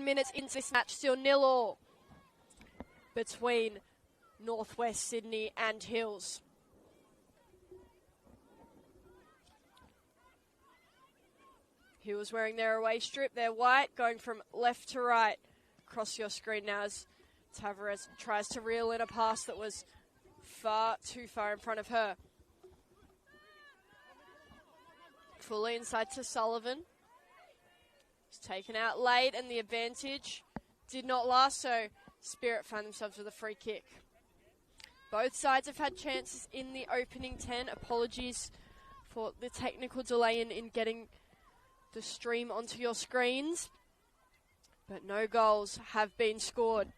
Minutes into this match, still 0-0 between Northwest Sydney and Hills. Hills wearing their away strip, they're white, going from left to right across your screen now as Tavares tries to reel in a pass that was too far in front of her. Fully inside to Sullivan. It's taken out late and the advantage did not last, so Spirit found themselves with a free kick. Both sides have had chances in the opening 10. Apologies for the technical delay in getting the stream onto your screens, but no goals have been scored.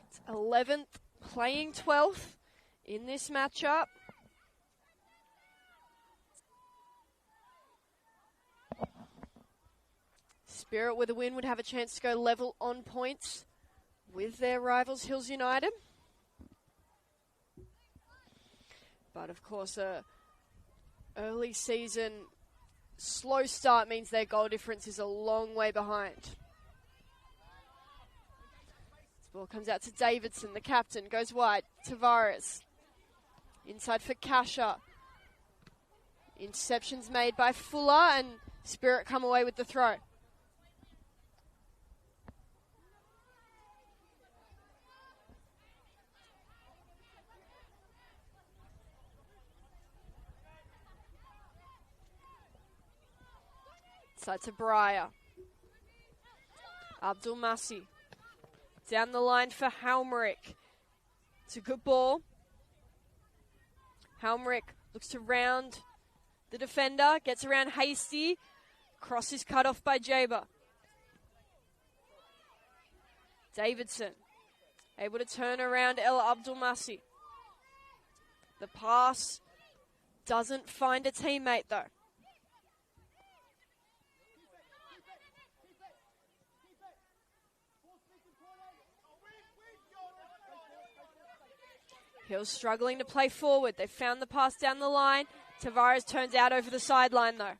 It's 11th playing 12th in this matchup. Spirit with a win would have a chance to go level on points with their rivals Hills United. But of course, a early season slow start means their goal difference is a long way behind. This ball comes out to Davidson, the captain, goes wide. Tavares. Inside for Kasha. Interceptions made by Fuller and Spirit come away with the throw. Side to Breyer. Abdul Masi. Down the line for Halmerick. It's a good ball. Halmerick looks to round the defender. Gets around Hasty. Cross is cut off by Jaber. Davidson. Able to turn around El Abdul Masi. The pass doesn't find a teammate though. Hill's struggling to play forward. They found the pass down the line. Tavares turns out over the sideline though.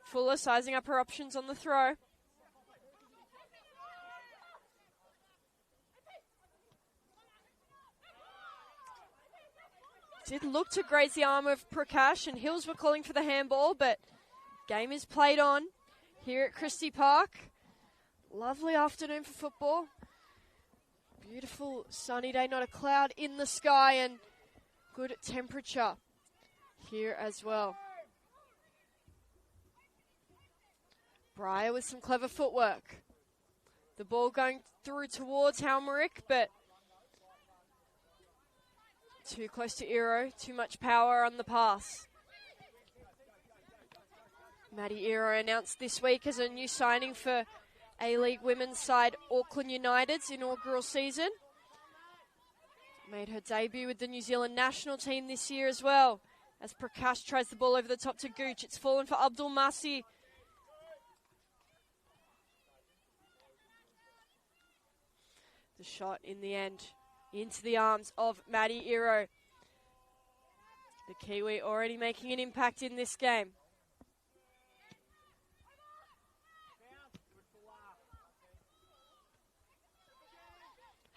Fuller sizing up her options on the throw. Did look to graze the arm of Prakash, and Hills were calling for the handball, but game is played on here at Christie Park. Lovely afternoon for football. Beautiful sunny day, not a cloud in the sky, and good temperature here as well. Breyer with some clever footwork. The ball going through towards Halmerick, but too close to Iro, too much power on the pass. Maddie Iro announced this week as a new signing for A-League women's side Auckland United's inaugural season. Made her debut with the New Zealand national team this year as well. As Prakash tries the ball over the top to Gooch, it's fallen for Abdul Masi. The shot in the end into the arms of Maddie Iro. The Kiwi already making an impact in this game.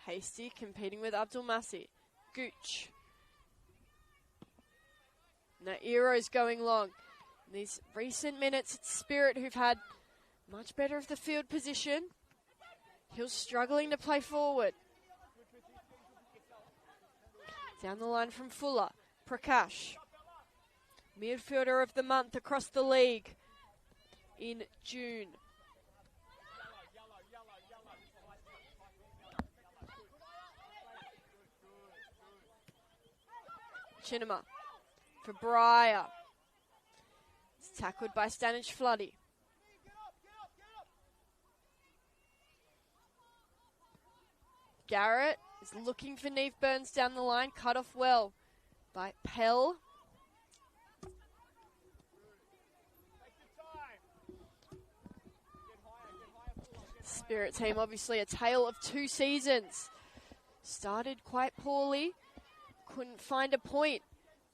Hasty competing with Abdul Masi. Gooch. Now Iro's going long. In these recent minutes, it's Spirit who've had much better of the field position. Hill's struggling to play forward. Down the line from Fuller. Prakash. Midfielder of the month across the league in June. Chinema for Breyer. It's tackled by Stanish Floody. Garrett is looking for Neve Burns down the line. Cut off well by Pell. Spirit team, obviously a tale of 2 seasons. Started quite poorly. Couldn't find a point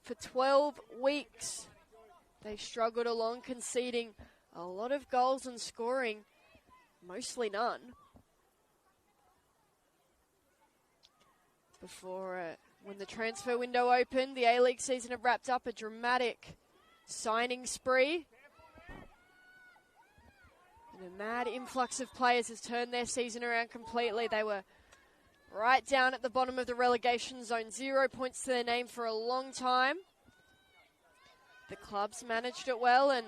for 12 weeks. They struggled along, conceding a lot of goals and scoring mostly none. Before when the transfer window opened, the A-League season had wrapped up, a dramatic signing spree. And a mad influx of players has turned their season around completely. They were right down at the bottom of the relegation zone, 0 points to their name for a long time. The clubs managed it well and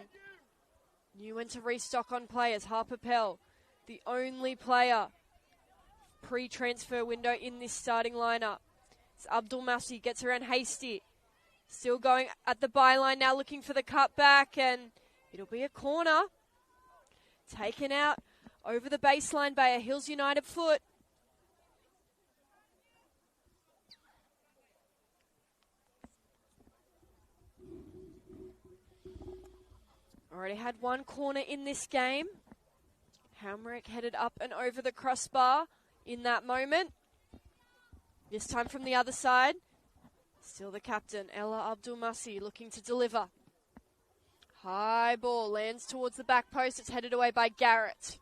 knew when to restock on players. Harper Pell, the only player pre-transfer window in this starting lineup. It's Abdul Masih, gets around Hasty. Still going at the byline now, looking for the cutback, and it'll be a corner. Taken out over the baseline by a Hills United foot. Already had one corner in this game. Hamrick headed up and over the crossbar in that moment. This time from the other side. Still the captain, Ella Abdul Masih, looking to deliver. High ball lands towards the back post. It's headed away by Garrett.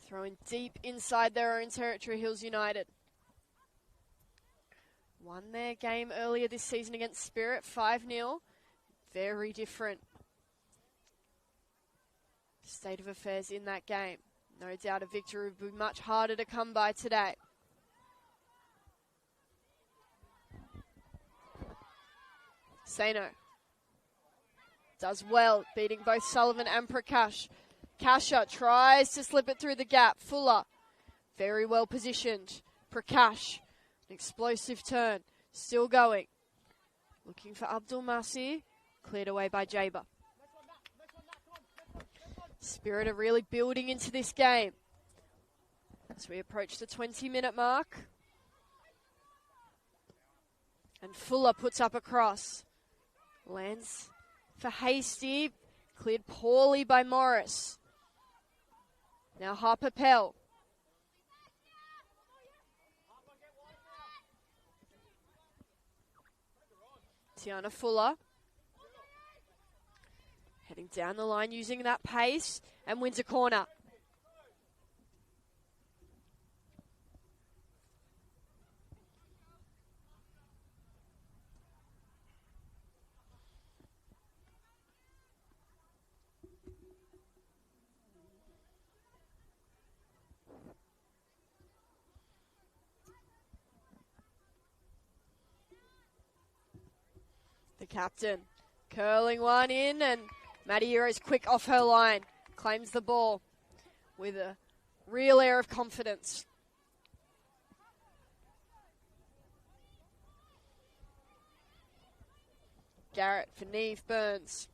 Throwing deep inside their own territory, Hills United. Won their game earlier this season against Spirit, 5-0. Very different state of affairs in that game. No doubt a victory would be much harder to come by today. Sano does well, beating both Sullivan and Prakash. Kasha tries to slip it through the gap. Fuller, very well positioned. Prakash, an explosive turn, still going. Looking for Abdul Masih, cleared away by Jaber. Spirit are really building into this game as we approach the 20-minute mark. And Fuller puts up a cross. Lands for Hasty, cleared poorly by Morris. Now Harper Pell. Tiana Fuller. Heading down the line using that pace and wins a corner. The captain curling one in, and Maddie Euro's quick off her line. Claims the ball with a real air of confidence. Garrett for Neve Burns.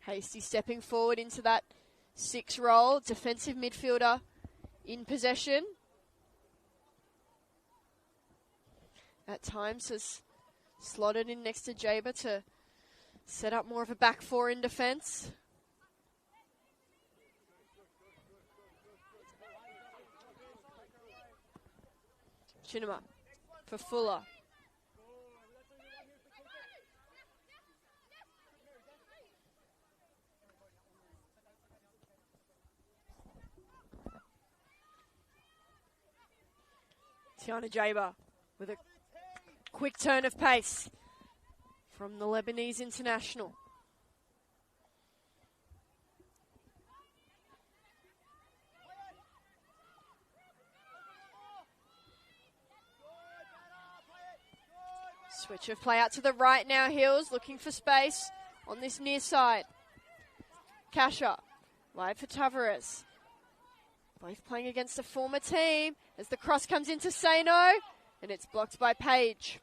Hasty stepping forward into that 6 role. Defensive midfielder in possession. At times has slotted in next to Jaber to set up more of a back 4 in defence. Chinema for Fuller. Tiana Jaber with a quick turn of pace from the Lebanese international. Switch of play out to the right now, Hills looking for space on this near side. Kasha, wide for Tavares. Both playing against a former team as the cross comes into Sano, and it's blocked by Page.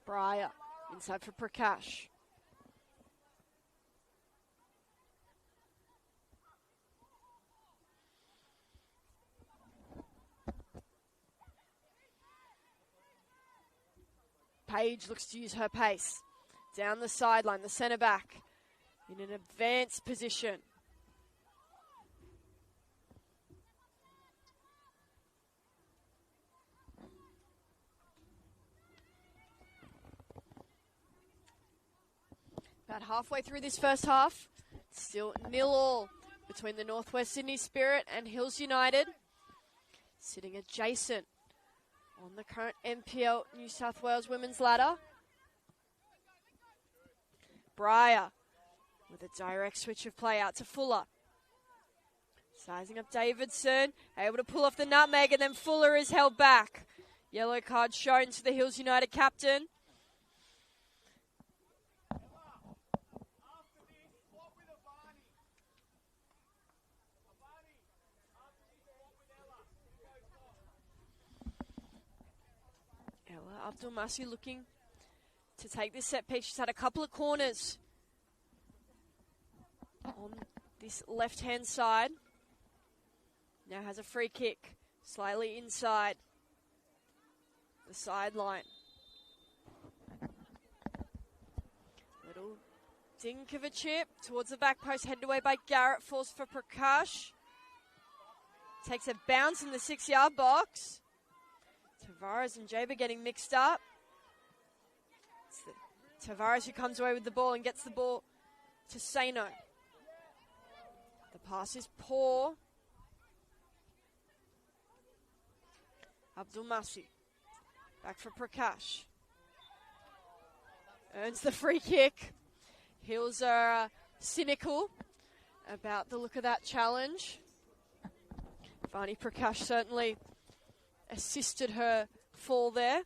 Breyer inside for Prakash. Page looks to use her pace. Down the sideline, the centre back in an advanced position. About halfway through this first half, still 0-0 between the Northwest Sydney Spirit and Hills United. Sitting adjacent on the current NPL New South Wales women's ladder. Breyer with a direct switch of play out to Fuller. Sizing up Davidson, able to pull off the nutmeg, and then Fuller is held back. Yellow card shown to the Hills United captain. Abdul-Masi looking to take this set piece. She's had a couple of corners on this left-hand side. Now has a free kick, slightly inside the sideline. Little dink of a chip towards the back post, headed away by Garrett, falls for Prakash. Takes a bounce in the 6-yard box. Tavares and Jaber getting mixed up. It's Tavares who comes away with the ball and gets the ball to Sano. The pass is poor. Abdul-Masi. Back for Prakash. Earns the free kick. Hills are cynical about the look of that challenge. Vani Prakash certainly assisted her fall there.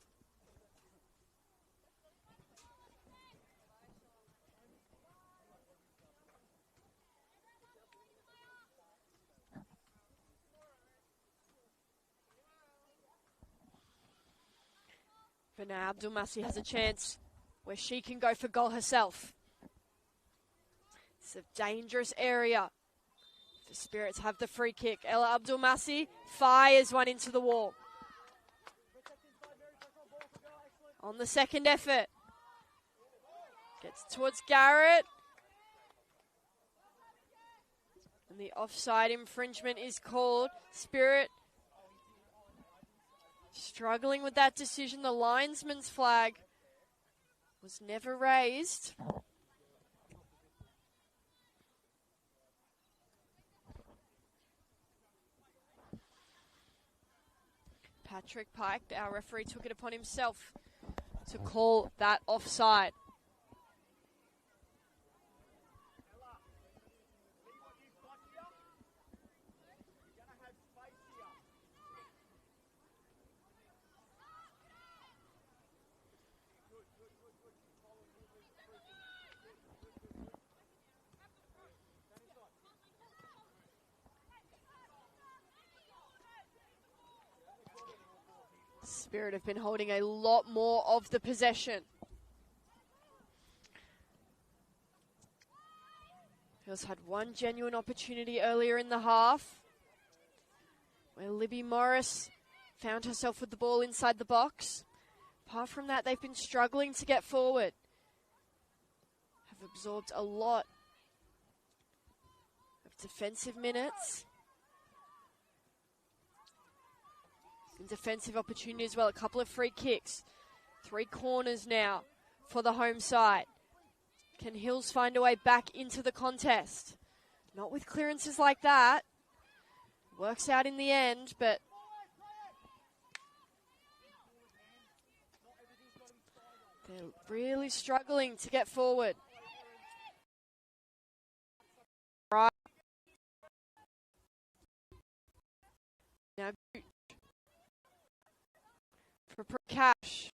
But now Abdul-Masi has a chance where she can go for goal herself. It's a dangerous area. The Spirits have the free kick. Ella Abdul-Masi fires one into the wall. On the second effort. Gets towards Garrett. And the offside infringement is called. Spirit struggling with that decision. The linesman's flag was never raised. Patrick Pike, our referee, took it upon himself to call that offside. Spirit have been holding a lot more of the possession. Hills had one genuine opportunity earlier in the half where Libby Morris found herself with the ball inside the box. Apart from that, they've been struggling to get forward. Have absorbed a lot of defensive minutes. And defensive opportunity as well. A couple of free kicks. 3 corners now for the home side. Can Hills find a way back into the contest? Not with clearances like that. Works out in the end, but they're really struggling to get forward. Right. Now for Prakash.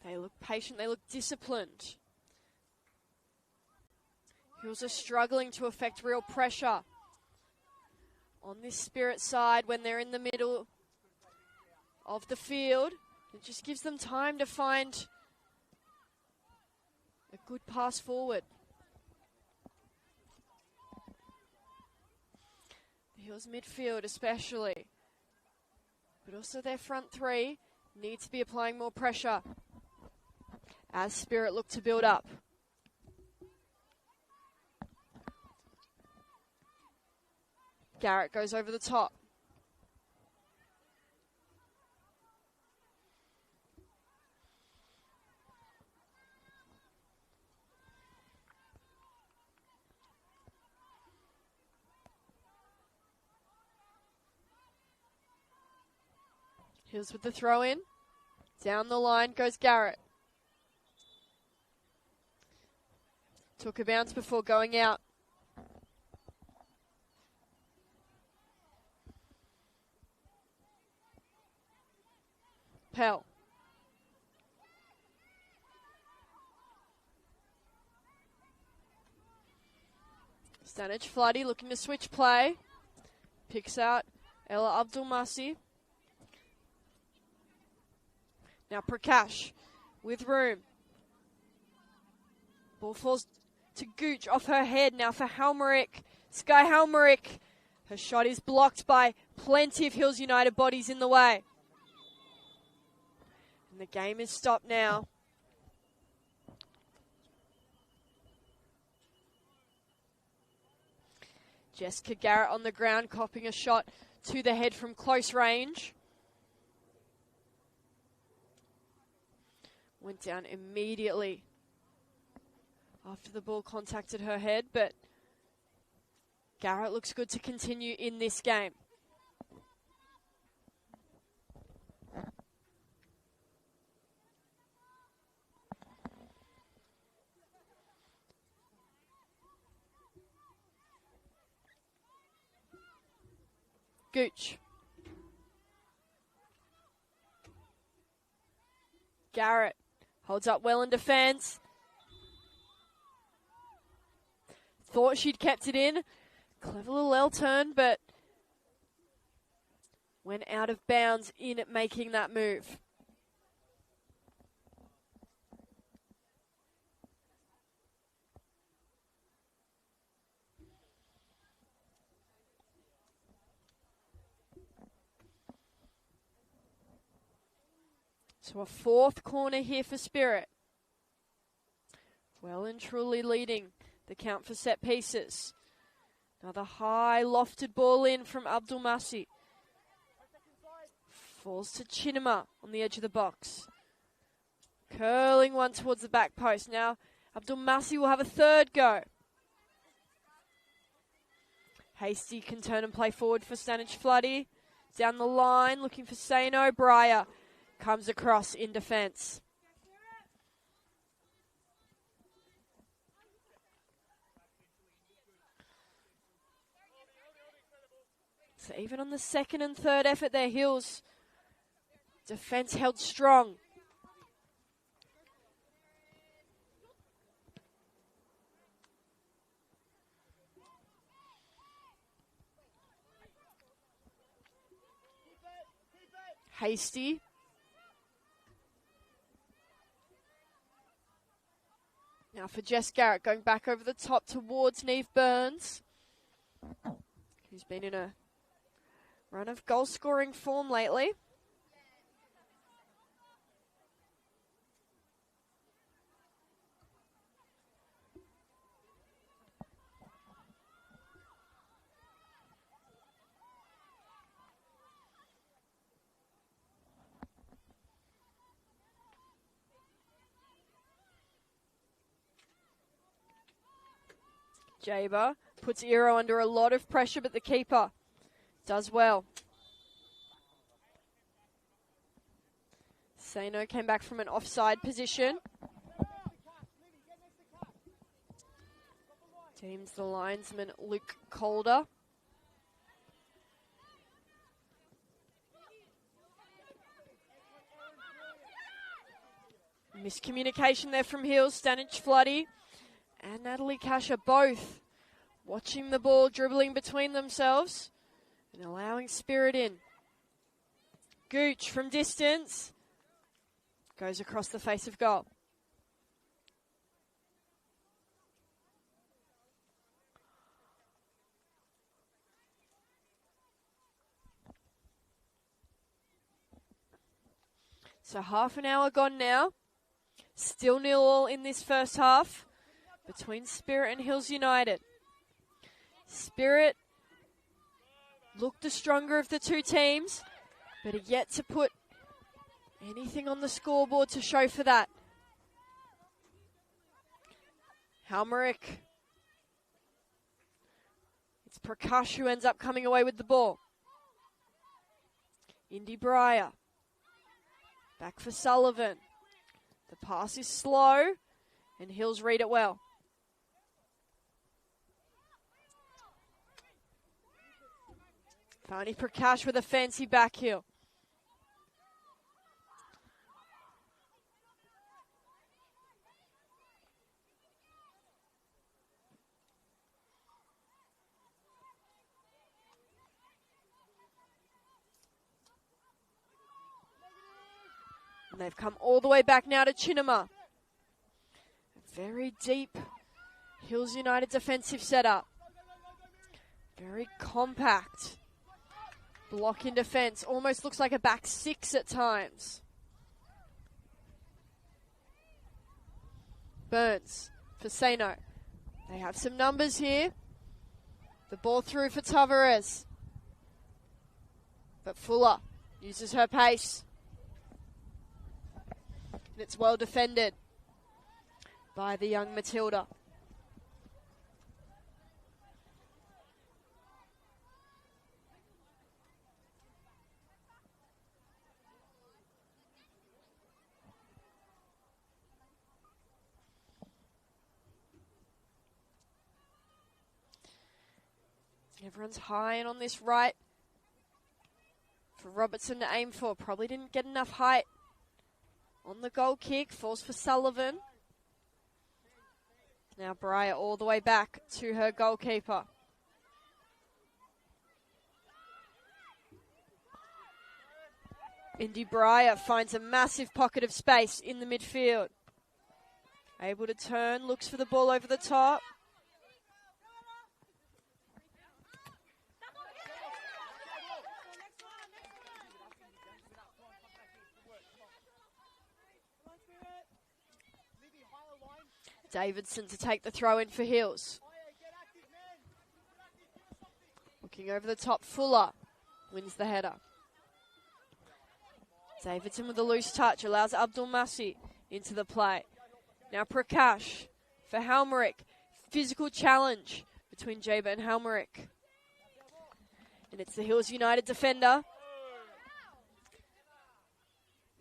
They look patient, they look disciplined. Hills are struggling to affect real pressure on this Spirit side when they're in the middle of the field. It just gives them time to find a good pass forward. The Hills midfield especially, but also their front three need to be applying more pressure as Spirit look to build up. Garrett goes over the top. Hills with the throw in. Down the line goes Garrett. Took a bounce before going out. Pell. Stanage Floody looking to switch play. Picks out Ella Abdulmasi. Now Prakash with room. Ball falls to Gooch off her head now for Halmerick. Sky Halmerick. Her shot is blocked by plenty of Hills United bodies in the way. And the game is stopped now. Jessica Garrett on the ground, copping a shot to the head from close range. Went down immediately after the ball contacted her head, but Garrett looks good to continue in this game. Gooch. Garrett holds up well in defence. Thought she'd kept it in. Clever little L turn, but went out of bounds in making that move. So a fourth corner here for Spirit. Well and truly leading the count for set pieces. Another high lofted ball in from Abdulmasi. Falls to Chinema on the edge of the box. Curling one towards the back post. Now Abdulmasi will have a third go. Hasty can turn and play forward for Stanage Floody. Down the line looking for Sano. Breyer comes across in defence. So even on the second and third effort, their Hills defence held strong. Hasty. Now for Jess Garrett, going back over the top towards Neve Burns, who's been in a run of goal-scoring form lately. Jaber puts Eero under a lot of pressure, but the keeper does well. Sano came back from an offside position. Deems the linesman Luke Calder. Miscommunication there from Hills. Stanich Floody and Natalie Kasha both watching the ball, dribbling between themselves and allowing Spirit in. Gooch from distance goes across the face of goal. So half an hour gone now. Still 0-0 in this first half between Spirit and Hills United. Spirit looked the stronger of the two teams, but are yet to put anything on the scoreboard to show for that. Halmerick. It's Prakash who ends up coming away with the ball. Indy Breyer. Back for Sullivan. The pass is slow, and Hills read it well. Fani Prakash with a fancy back heel. And they've come all the way back now to Chinema. Very deep Hills United defensive setup. Very compact. Block in defence. Almost looks like a back six at times. Burns for Sano. They have some numbers here. The ball through for Tavares. But Fuller uses her pace. And it's well defended by the young Matilda. Everyone's high and on this right for Robertson to aim for. Probably didn't get enough height on the goal kick. Falls for Sullivan. Now Breyer all the way back to her goalkeeper. Indy Breyer finds a massive pocket of space in the midfield. Able to turn, looks for the ball over the top. Davidson to take the throw in for Hills. Looking over the top, Fuller wins the header. Davidson with a loose touch allows Abdul Masi into the play. Now Prakash for Halmerick. Physical challenge between Jaber and Halmerick. And it's the Hills United defender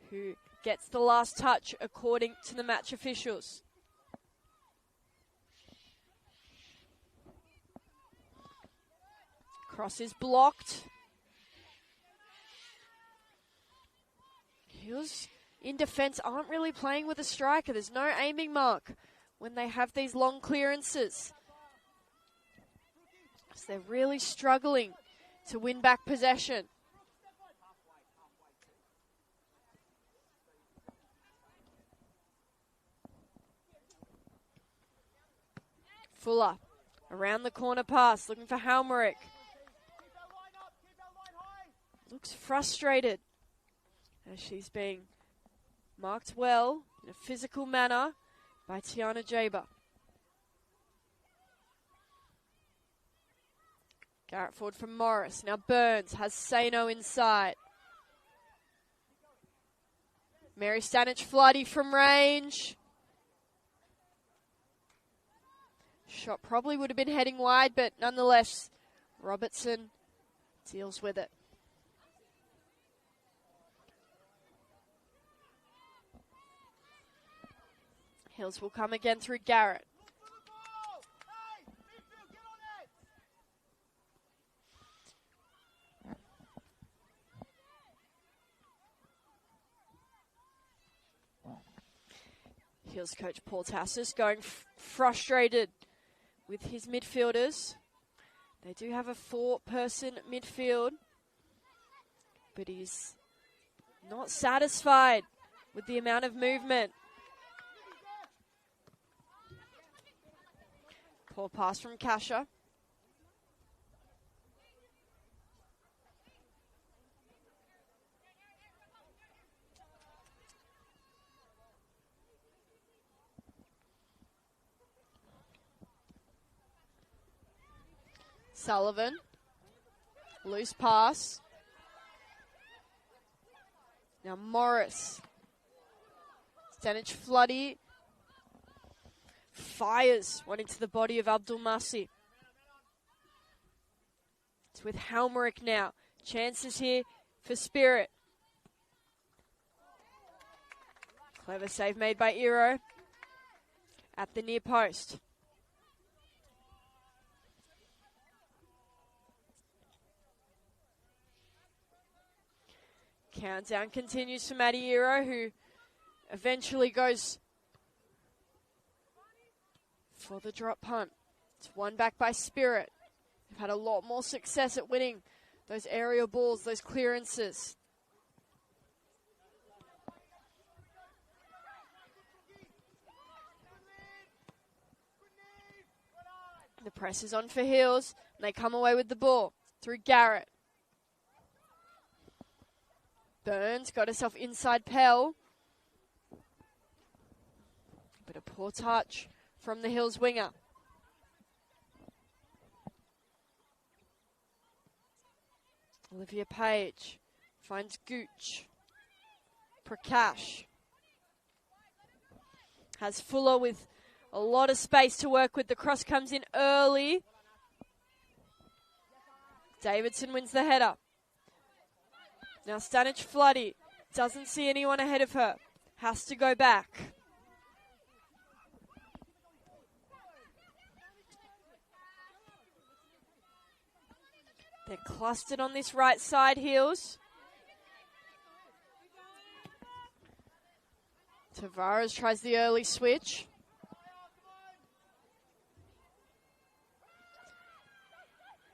who gets the last touch according to the match officials. Cross is blocked. Hills in defence aren't really playing with a striker. There's no aiming mark when they have these long clearances. So they're really struggling to win back possession. Fuller around the corner pass, looking for Halmerick. Looks frustrated as she's being marked well in a physical manner by Tiana Jaber. Garrett forward from Morris. Now Burns has Sano inside. Mary Stanich Floody from range. Shot probably would have been heading wide, but nonetheless, Robertson deals with it. Hills will come again through Garrett. Hills coach Paul Tassis going frustrated with his midfielders. They do have a 4-person midfield, but he's not satisfied with the amount of movement. Poor pass from Kasha. Sullivan. Loose pass. Now Morris. Stanich Floody. Fires one into the body of Abdul Masi. It's with Halmerick now. Chances here for Spirit. Clever save made by Iro at the near post. Countdown continues for Matty Iro, who eventually goes for the drop punt. It's won back by Spirit. They've had a lot more success at winning those aerial balls, those clearances. The press is on for Hills, and they come away with the ball through Garrett. Burns got herself inside Pell. But a poor touch from the Hills winger. Olivia Page finds Gooch. Prakash has Fuller with a lot of space to work with. The cross comes in early. Davidson wins the header. Now Stanich Floody doesn't see anyone ahead of her. Has to go back. They're clustered on this right side, Hills. Tavares tries the early switch.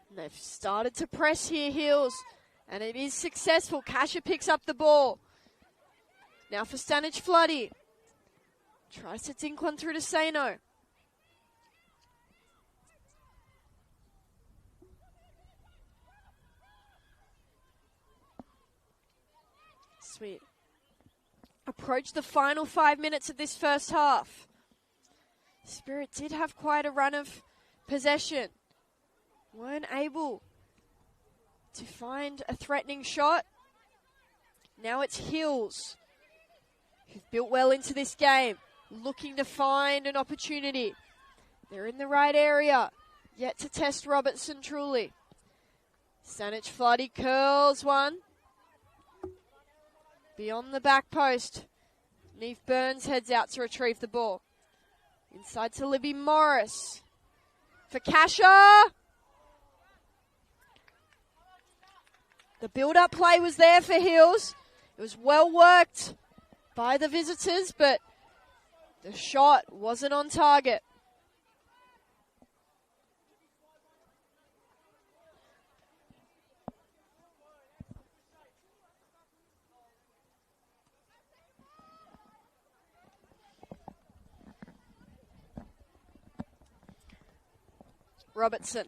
And they've started to press here, Hills. And it is successful. Kasha picks up the ball. Now for Stanich Floody. Tries to dink one through to Sano. Sweet. Approach the final 5 minutes of this first half. Spirit did have quite a run of possession. Weren't able to find a threatening shot. Now it's Hills, who've built well into this game, looking to find an opportunity. They're in the right area, yet to test Robertson truly. Stanich Floody curls one. Beyond the back post. Neve Burns heads out to retrieve the ball. Inside to Libby Morris. For Kasha. The build-up play was there for Hills. It was well worked by the visitors, but the shot wasn't on target. Robertson.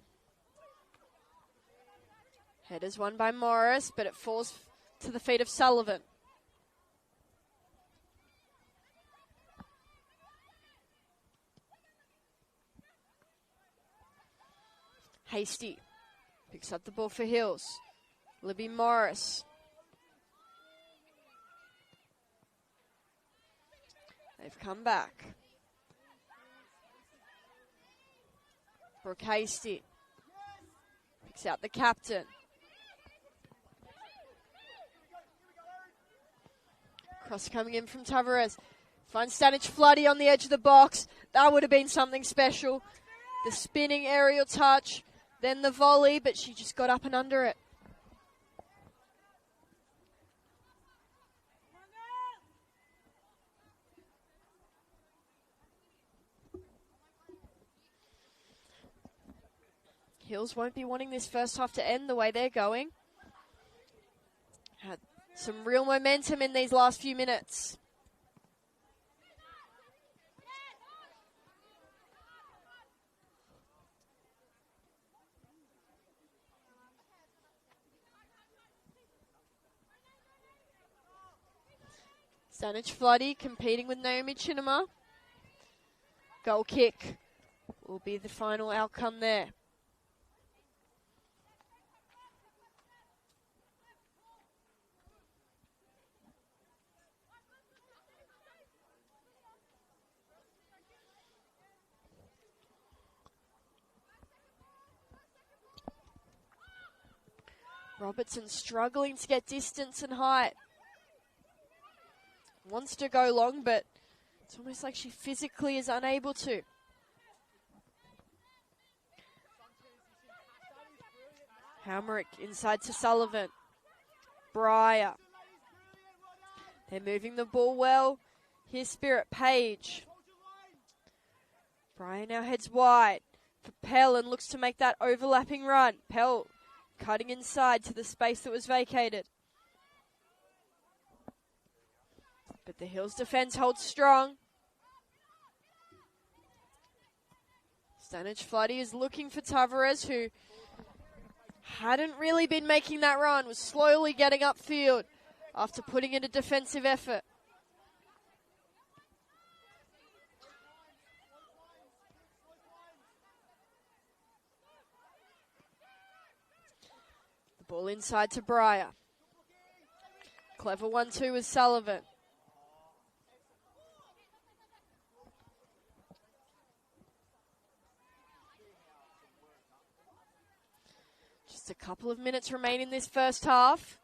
Headers won by Morris, but it falls to the feet of Sullivan. Hasty picks up the ball for Hills. Libby Morris. They've come back. Brooke Hasty picks out the captain. Cross coming in from Tavares. Finds Stanic Floody on the edge of the box. That would have been something special. The spinning aerial touch, then the volley, but she just got up and under it. Hills won't be wanting this first half to end the way they're going. Had some real momentum in these last few minutes. Stanic Floody competing with Naomi Chinema. Goal kick will be the final outcome there. Robertson struggling to get distance and height. Wants to go long, but it's almost like she physically is unable to. Hamrick inside to Sullivan. Breyer. They're moving the ball well. Here's Spirit Page. Breyer now heads wide for Pell and looks to make that overlapping run. Pell cutting inside to the space that was vacated. But the Hills defense holds strong. Stanic Floody is looking for Tavares, who hadn't really been making that run, was slowly getting upfield after putting in a defensive effort. The ball inside to Breyer. Clever 1-2 with Sullivan. Just a couple of minutes remain in this first half.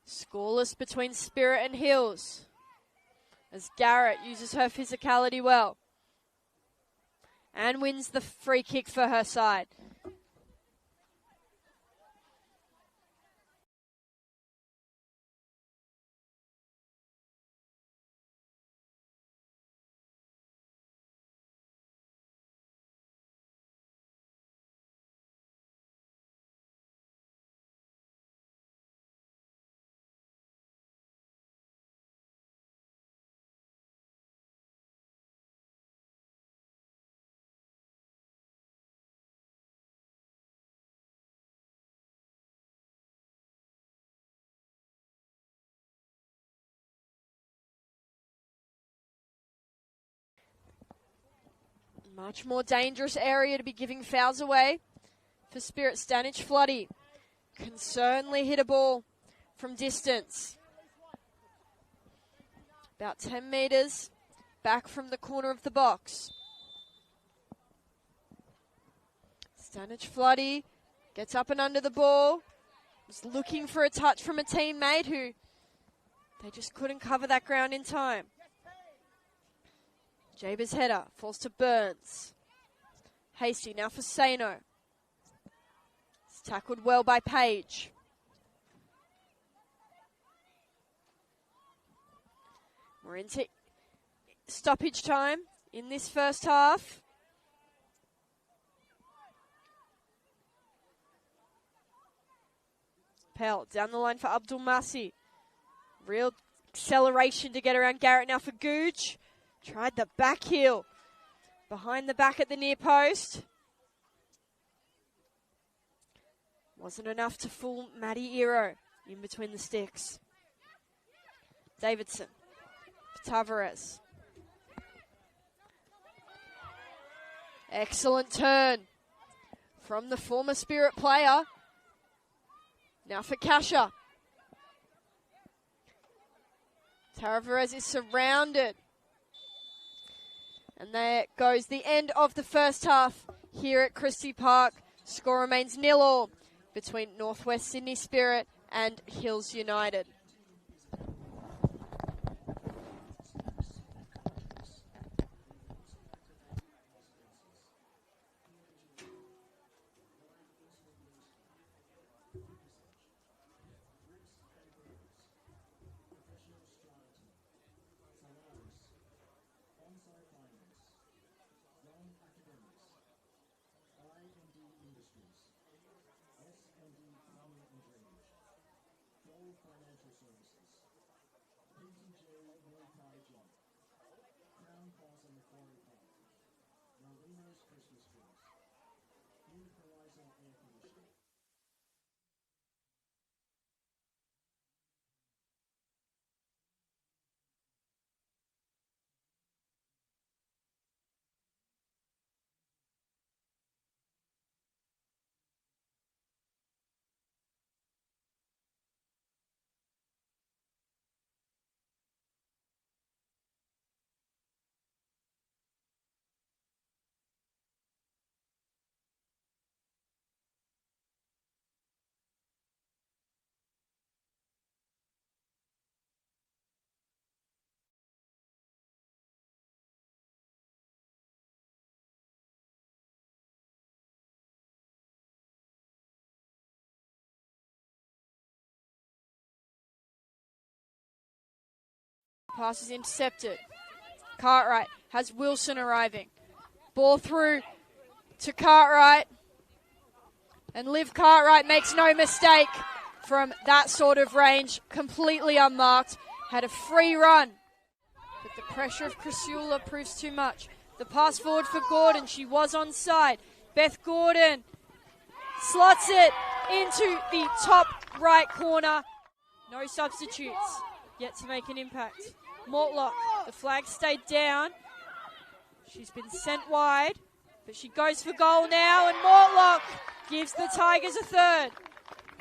Scoreless between Spirit and Hills, as Garrett uses her physicality well and wins the free kick for her side. Much more dangerous area to be giving fouls away for Spirit. Stanic Floody can certainly hit a ball from distance. About 10 metres back from the corner of the box. Stanic Floody gets up and under the ball. Was looking for a touch from a teammate who they just couldn't cover that ground in time. Jaber's header falls to Burns. Hasty now for Sano. It's tackled well by Page. We're into stoppage time in this first half. Pell down the line for Abdul Masi. Real acceleration to get around Garrett now for Gooch. Tried the back heel behind the back at the near post. Wasn't enough to fool Maddie Iro in between the sticks. Davidson for Tavares. Excellent turn from the former Spirit player. Now for Kasha. Tavares is surrounded. And there goes the end of the first half here at Christie Park. Score remains 0-0 between Northwest Sydney Spirit and Hills United. Pass is intercepted. Cartwright has Wilson arriving. Ball through to Cartwright. And Liv Cartwright makes no mistake from that sort of range. Completely unmarked. Had a free run. But the pressure of Crisula proves too much. The pass forward for Gordon. She was onside. Beth Gordon slots it into the top right corner. No substitutes yet to make an impact. Mortlock, the flag stayed down. She's been sent wide, but she goes for goal now, and Mortlock gives the Tigers a third.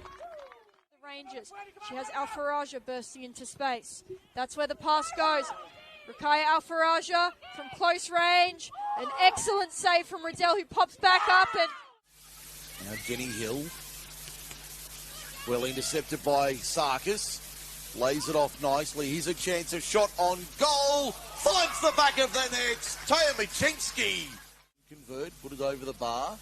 The Rangers, she has Alfaraja bursting into space. That's where the pass goes. Rakaya Alfaraja from close range. An excellent save from Riddell, who pops back up. And now Jenny Hill, well intercepted by Sarkis. Lays it off nicely. Here's a chance, a shot on goal. Finds the back of the net. Taya Michinski. Convert, put it over the bar.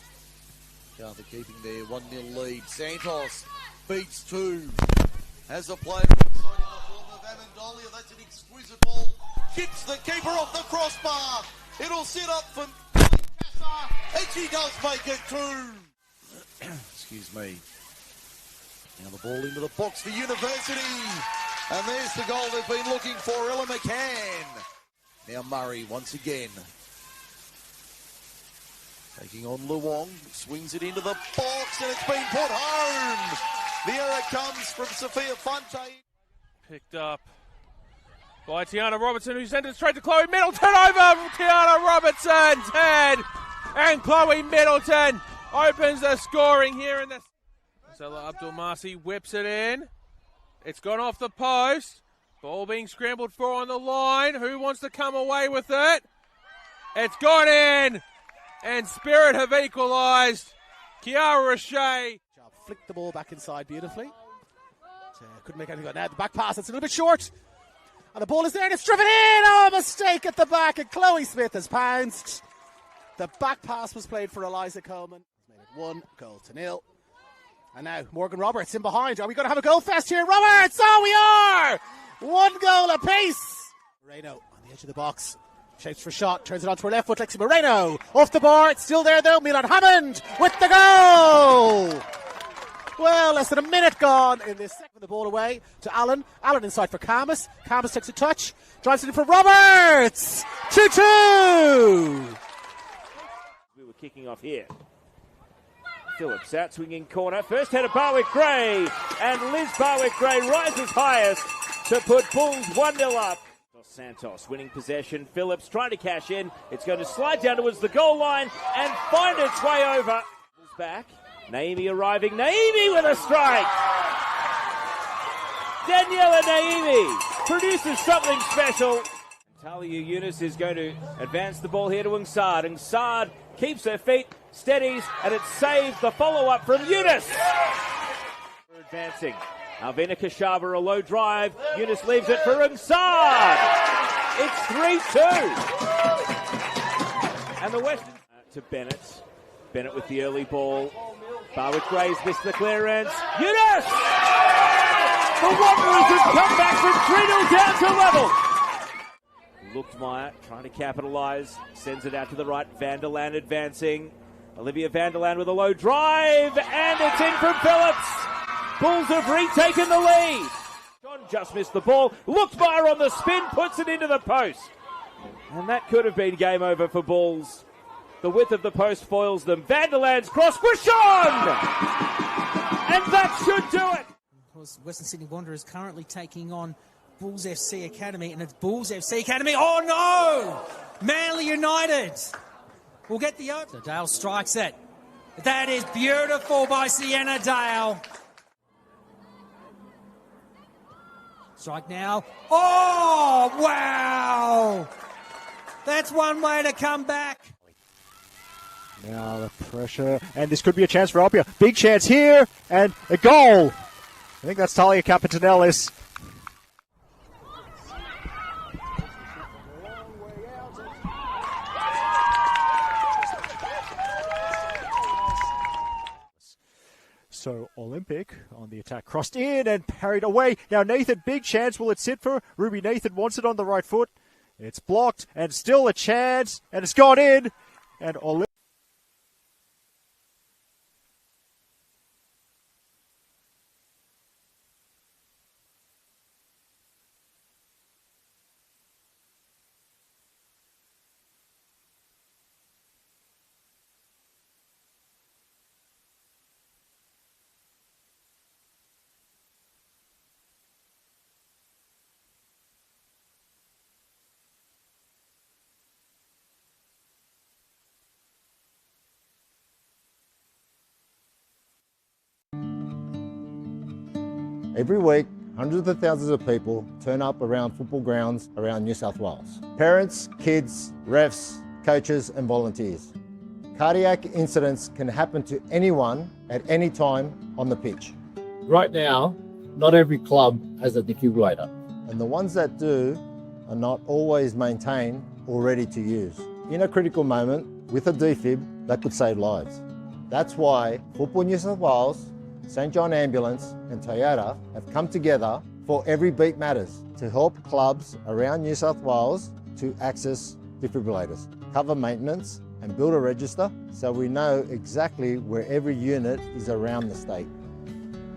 Carter keeping their 1-0 lead. Santos beats 2. Has a play inside in the form of Amendolia. That's an exquisite ball. Hits the keeper off the crossbar. It'll sit up for Casa, and she does make it 2. Excuse me. Now the ball into the box for University. And there's the goal they've been looking for, Ella McCann. Now Murray once again. Taking on Luong, swings it into the box and it's been put home. The error comes from Sophia Fonte. Picked up by Tiana Robertson, who sent it straight to Chloe Middleton. Over Tiana Robertson's head. And Chloe Middleton opens the scoring here in the... Zella Abdul-Masi whips it in. It's gone off the post. Ball being scrambled for on the line. Who wants to come away with it? It's gone in. And Spirit have equalised. Kiara Roche. Flicked the ball back inside beautifully. Couldn't make anything of it. Now the back pass, it's a little bit short. And the ball is there and it's driven in. Oh, mistake at the back. And Chloe Smith has pounced. The back pass was played for Eliza Coleman. Made it 1-0. And now Morgan Roberts in behind. Are we going to have a goal fest here, Roberts? Oh, we are! 1 goal apiece. Moreno on the edge of the box. Shapes for shot. Turns it onto her left foot. Lexi Moreno off the bar. It's still there though. Milan Hammond with the goal. Well, less than a minute gone in this second. The ball away to Allen. Allen inside for Camus. Camus takes a touch. Drives it in for Roberts. 2-2. We were kicking off here. Phillips out swinging corner. First header Barwick-Gray. And Liz Barwick-Gray rises highest to put Bulls 1-0 up. Dos Santos winning possession. Phillips trying to cash in. It's going to slide down towards the goal line and find its way over. Bulls back. Naimi arriving. Naimi with a strike. Daniela Naimi produces something special. Talia Yunus is going to advance the ball here to Ngsard. Ngsard keeps her feet, steadies, and it's saved. The follow-up from Yunus. Advancing. Alvina Kashaba, a low drive. Yunus leaves it for Ngsard. It's 3-2. And the Western to Bennett. Bennett with the early ball. Barwick-Gray's missed the clearance. Yunus! The Wanderers have come back from 3-0 down to level. Luchtmeyer trying to capitalise, sends it out to the right. Vanderland advancing. Olivia Vanderland with a low drive, and it's in from Phillips. Bulls have retaken the lead. just missed the ball. Luxmeyer on the spin, puts it into the post. And that could have been game over for Bulls. The width of the post foils them. Vanderland's cross, push on! And that should do it. Of course, Western Sydney Wanderers currently taking on Bulls FC Academy, and it's Bulls FC Academy. Oh no! Manly United will get the open. So Dale strikes it. That is beautiful by Sienna Dale. Strike now. Oh, wow! That's one way to come back. Now the pressure, and this could be a chance for Apia. Big chance here, and a goal. I think that's Talia Capitanellis. So Olympic on the attack, crossed in and parried away. Now Nathan, big chance. Will it sit for Ruby? Nathan wants it on the right foot. It's blocked, and still a chance, and it's gone in. And Olympic. Every week, hundreds of thousands of people turn up around football grounds around New South Wales. Parents, kids, refs, coaches and volunteers. Cardiac incidents can happen to anyone at any time on the pitch. Right now, not every club has a defibrillator. And the ones that do are not always maintained or ready to use. In a critical moment, with a defib, that could save lives. That's why Football New South Wales, St John Ambulance and Toyota have come together for Every Beat Matters to help clubs around New South Wales to access defibrillators, cover maintenance and build a register so we know exactly where every unit is around the state.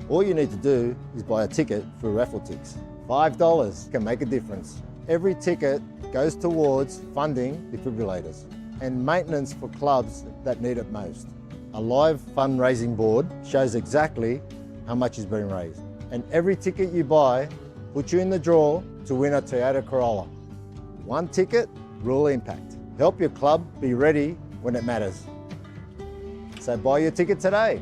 All you need to do is buy a ticket through Raffletix. $5 can make a difference. Every ticket goes towards funding defibrillators and maintenance for clubs that need it most. A live fundraising board shows exactly how much is being raised. And every ticket you buy puts you in the draw to win a Toyota Corolla. One ticket, real impact. Help your club be ready when it matters. So buy your ticket today.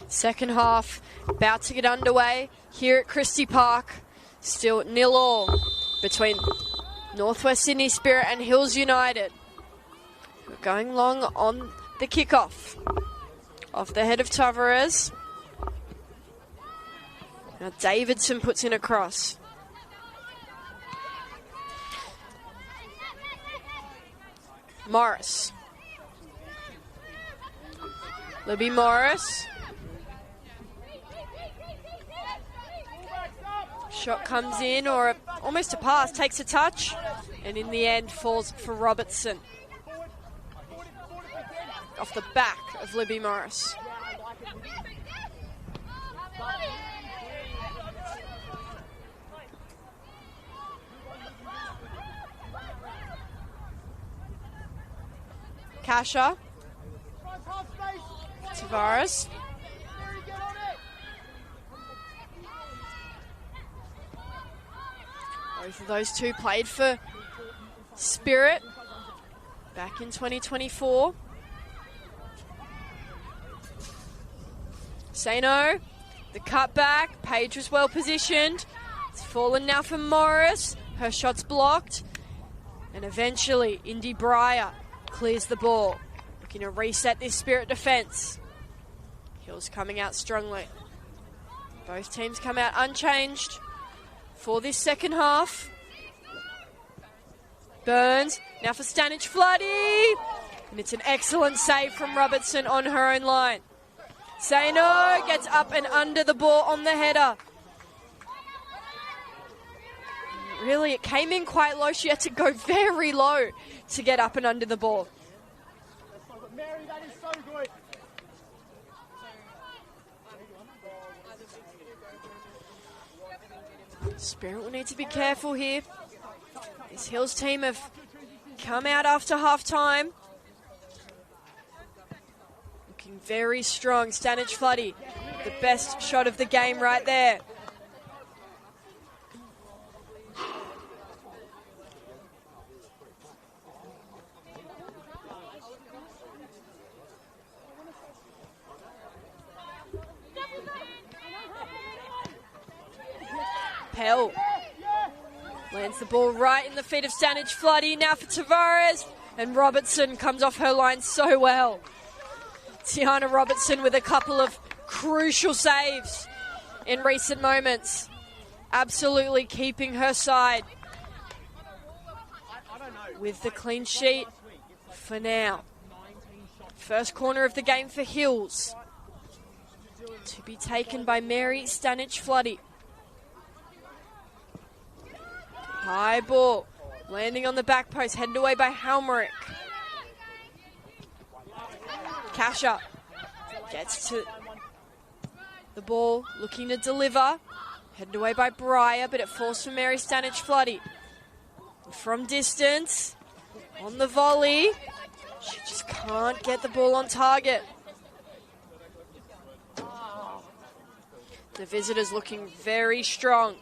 Second half about to get underway here at Christie Park. Still 0-0 between Northwest Sydney Spirit and Hills United. We're going long on the kickoff. Off the head of Tavares. Now Davidson puts in a cross. Morris. Libby Morris. Shot comes in, or almost a pass, takes a touch, and in the end falls for Robertson. Off the back of Libby Morris. Kasha. Tavares. Both of those two played for Spirit back in 2024. Sano, the cutback. Page was well positioned. It's fallen now for Morris. Her shot's blocked. And eventually, Indy Breyer clears the ball. Looking to reset this Spirit defence. Hills coming out strongly. Both teams come out unchanged for this second half. Burns, now for Stanich Floody. And it's an excellent save from Robertson on her own line. Sano gets up and under the ball on the header. Really, it came in quite low. She had to go very low to get up and under the ball. Mary, that is so good. Spirit will need to be careful here. This Hills team have come out after half-time. Looking very strong. Stanich Floody, the best shot of the game right there. Pell lands the ball right in the feet of Stanich Floody. Now for Tavares, and Robertson comes off her line so well. Tiana Robertson with a couple of crucial saves in recent moments. Absolutely keeping her side with the clean sheet for now. First corner of the game for Hills, to be taken by Mary Stanich Floody. High ball, landing on the back post, headed away by Halmerick. Kasha gets to the ball, looking to deliver. Headed away by Breyer, but it falls for Mary Stanich Floody. From distance, on the volley, she just can't get the ball on target. The visitors looking very strong.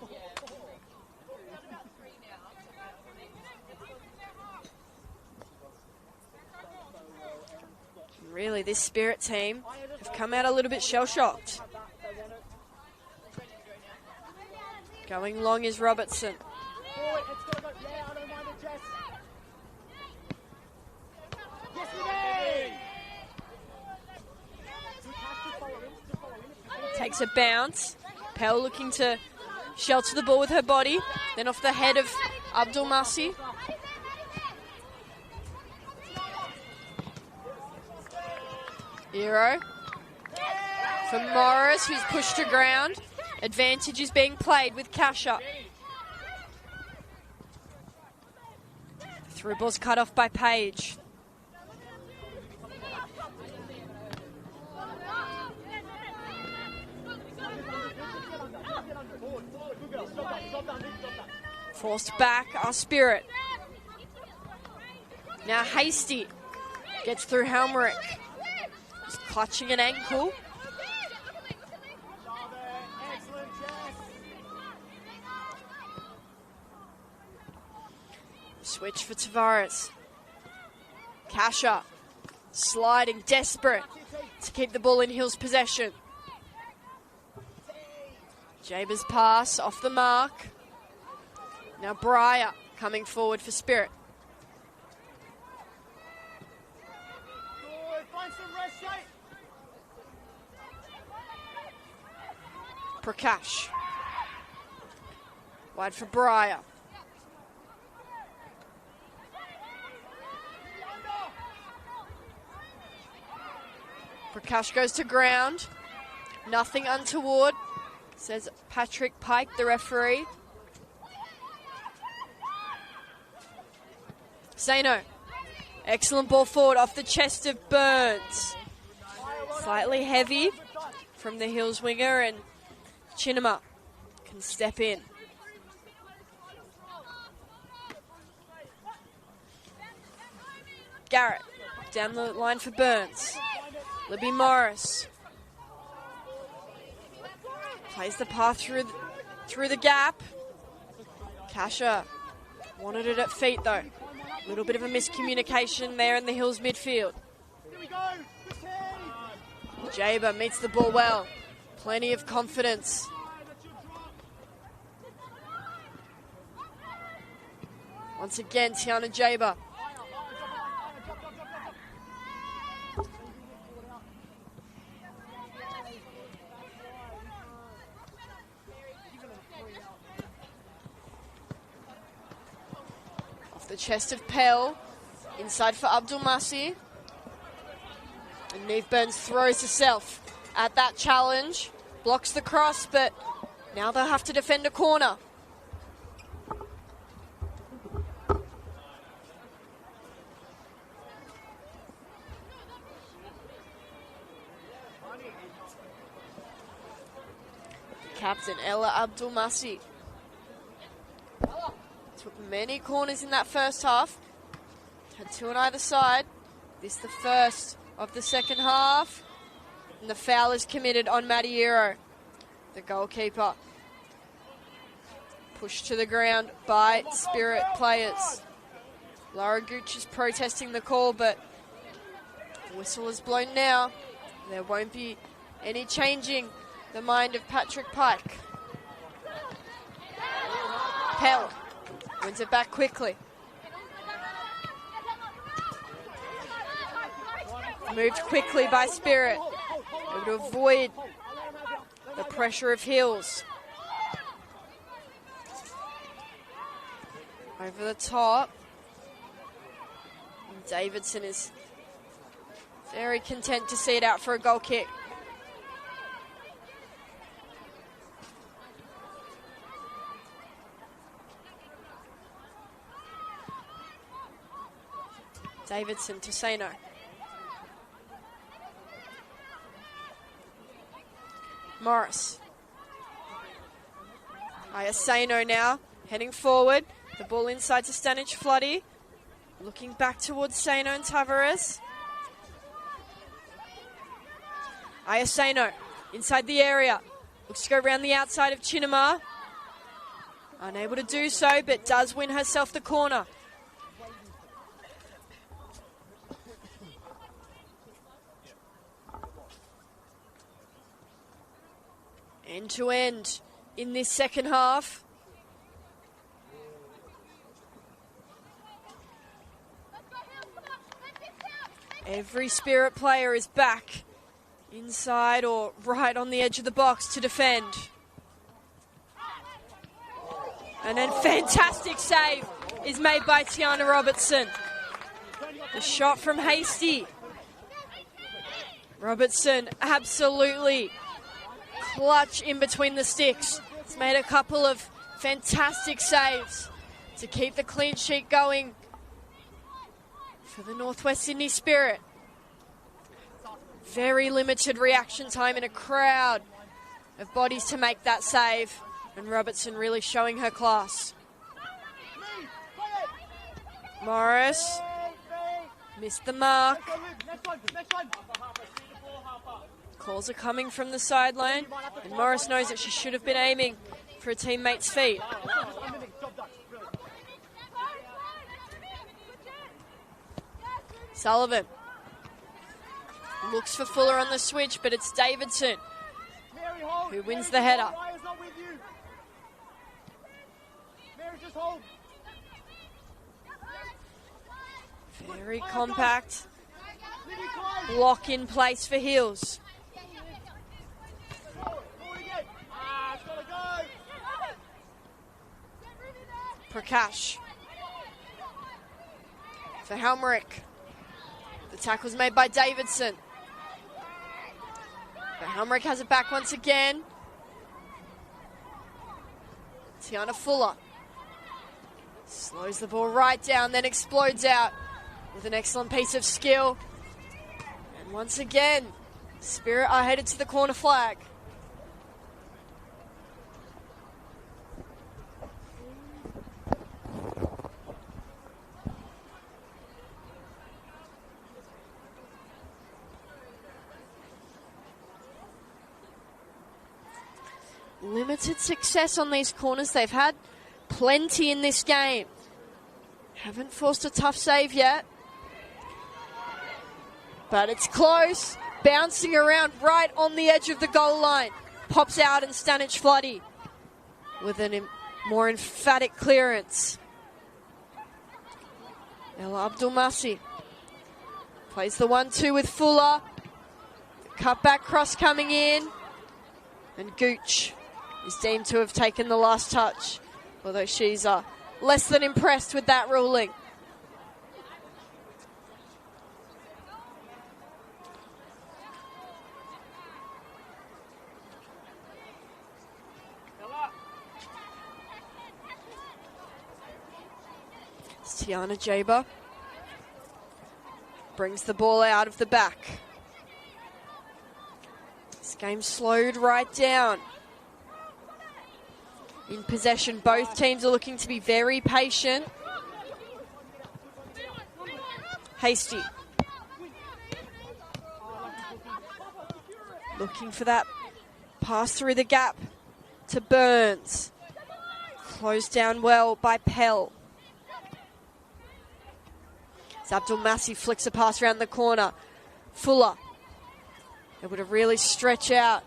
Really, this Spirit team have come out a little bit shell-shocked. Going long is Robertson. Takes a bounce. Pell looking to shelter the ball with her body. Then off the head of Abdul Masi. Eero for Morris, who's pushed to ground. Advantage is being played with Kasha. Through ball's cut off by Page. Forced back, our Spirit. Now Hasty gets through Halmerick. He's clutching an ankle. Switch for Tavares. Kasha sliding, desperate to keep the ball in Hill's possession. Jaber's pass off the mark. Now Breyer coming forward for Spirit. Prakash. Wide for Breyer. Prakash goes to ground. Nothing untoward, says Patrick Pike, the referee. Sano. Excellent ball forward off the chest of Burns. Slightly heavy from the Hills winger, and Chinema can step in. Garrett down the line for Burns. Libby Morris plays the path through the gap. Kasha wanted it at feet though. A little bit of a miscommunication there in the Hills midfield. Jaber meets the ball well. Plenty of confidence. Once again, Tiana Jaber. Off the chest of Pell. Inside for Abdul Masi. And Neve Burns throws herself at that challenge. Blocks the cross, but now they'll have to defend a corner. Captain Ella Abdul Masi took many corners in that first half. Had two on either side. This the first of the second half. And the foul is committed on Madiero, the goalkeeper. Pushed to the ground by Spirit players. Laura Gooch is protesting the call, but the whistle is blown now. There won't be any changing the mind of Patrick Pike. Pell wins it back quickly. Moved quickly by Spirit, able to avoid the pressure of Hills. Over the top. And Davidson is very content to see it out for a goal kick. Davidson to Sano. Morris. Ayasano now heading forward. The ball inside to Stanic Floody. Looking back towards Sano and Tavares. Ayasano inside the area. Looks to go around the outside of Chinema. Unable to do so, but does win herself the corner. End to end in this second half. Every Spirit player is back inside or right on the edge of the box to defend. And then fantastic save is made by Tiana Robertson. The shot from Hasty. Robertson absolutely clutch in between the sticks. It's made a couple of fantastic saves to keep the clean sheet going for the Northwest Sydney Spirit. Very limited reaction time in a crowd of bodies to make that save, and Robertson really showing her class. Morris missed the mark. Calls are coming from the sideline, and Morris knows that she should have been aiming for a teammate's feet. Sullivan looks for Fuller on the switch, but it's Davidson who wins the header. Very compact. Block in place for Hills. Prakash. For Helmrich. The tackle's made by Davidson. But Helmrich has it back once again. Tiana Fuller slows the ball right down, then explodes out with an excellent piece of skill. And once again, Spirit are headed to the corner flag. Limited success on these corners. They've had plenty in this game. Haven't forced a tough save yet. But it's close. Bouncing around right on the edge of the goal line. Pops out and Stanic Floody with a more emphatic clearance. Ella Abdulmasi plays the 1-2 with Fuller. The cutback cross coming in. And Gooch is deemed to have taken the last touch, although she's less than impressed with that ruling. It's Tiana Jaber. Brings the ball out of the back. This game slowed right down. In possession, both teams are looking to be very patient. Hasty. Looking for that pass through the gap to Burns. Closed down well by Pell. As Abdulmasi flicks a pass around the corner. Fuller able to really stretch out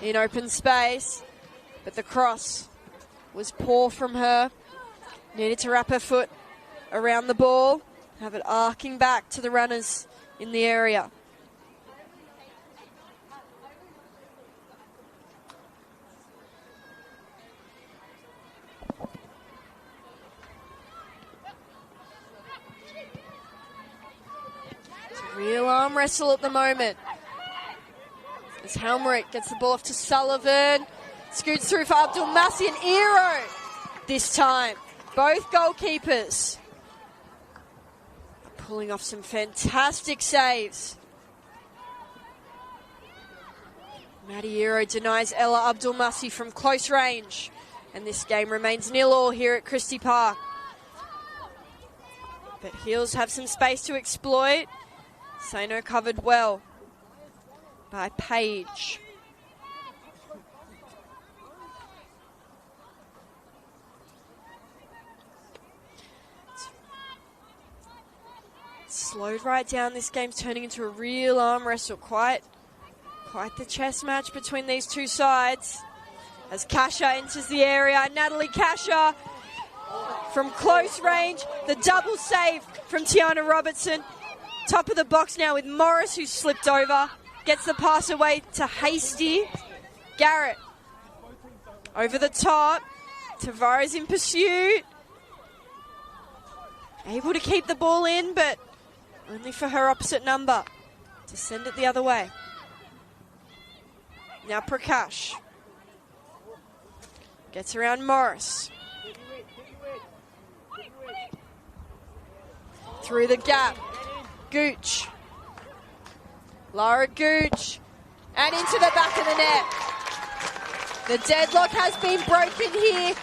in open space, but the cross was poor from her. Needed to wrap her foot around the ball, have it arcing back to the runners in the area. It's a real arm wrestle at the moment. As Helmrich gets the ball off to Sullivan. Scoots through for Abdulmasi and Ero this time. Both goalkeepers pulling off some fantastic saves. Maddie Ero denies Ella Abdulmasi from close range. And this game remains 0-0 here at Christie Park. But Heels have some space to exploit. Sano covered well by Page. Slowed right down. This game's turning into a real arm wrestle. Quite the chess match between these two sides. As Kasha enters the area, Natalie Kasha from close range. The double save from Tiana Robertson. Top of the box now with Morris, who slipped over. Gets the pass away to Hasty. Garrett over the top. Tavares in pursuit. Able to keep the ball in, but only for her opposite number to send it the other way. Now Prakash gets around Morris. Through the gap. Gooch. Lara Gooch. And into the back of the net. The deadlock has been broken here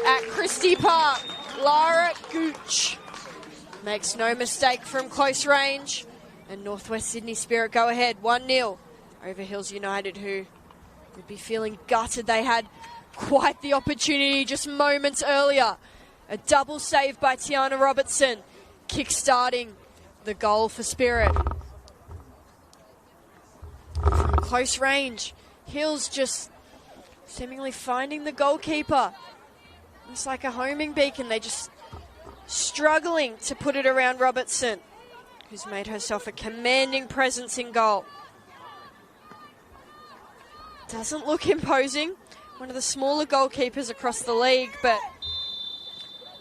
at Christie Park. Lara Gooch makes no mistake from close range. And Northwest Sydney Spirit go ahead 1-0 over Hills United, who would be feeling gutted. They had quite the opportunity just moments earlier. A double save by Tiana Robertson, kick-starting the goal for Spirit. From close range, Hills just seemingly finding the goalkeeper. It's like a homing beacon. They just struggling to put it around Robertson, who's made herself a commanding presence in goal. Doesn't look imposing. One of the smaller goalkeepers across the league, but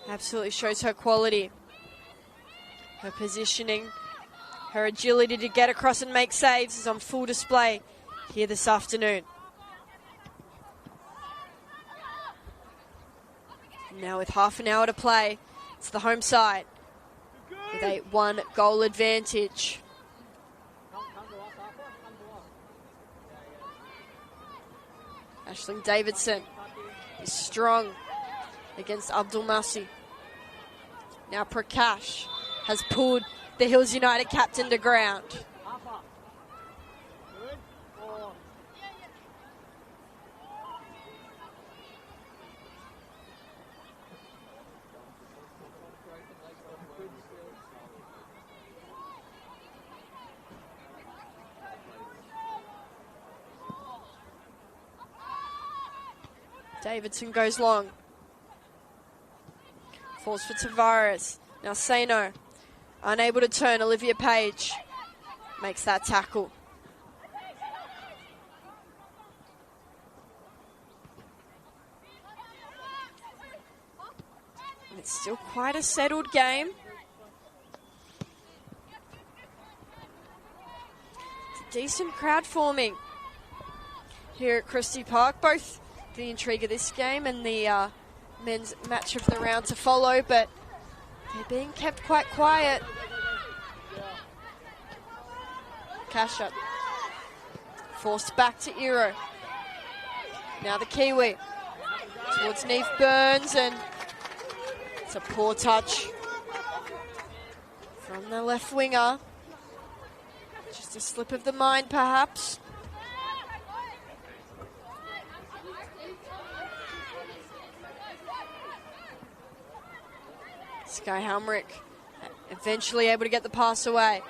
absolutely shows her quality. Her positioning, her agility to get across and make saves is on full display here this afternoon. Now with half an hour to play, it's the home side with a 1-goal advantage. Aisling Davidson is strong against Abdul Masi. Now Prakash has pulled the Hills United captain to ground. Davidson goes long. Falls for Tavares. Now Sano, unable to turn. Olivia Page makes that tackle. And it's still quite a settled game. It's a decent crowd forming here at Christie Park. Both the intrigue of this game and the men's match of the round to follow, but they're being kept quite quiet. Kasha forced back to Iro. Now the Kiwi towards Neve Burns, and it's a poor touch from the left winger. Just a slip of the mind, perhaps. Sky Helmrich eventually able to get the pass away.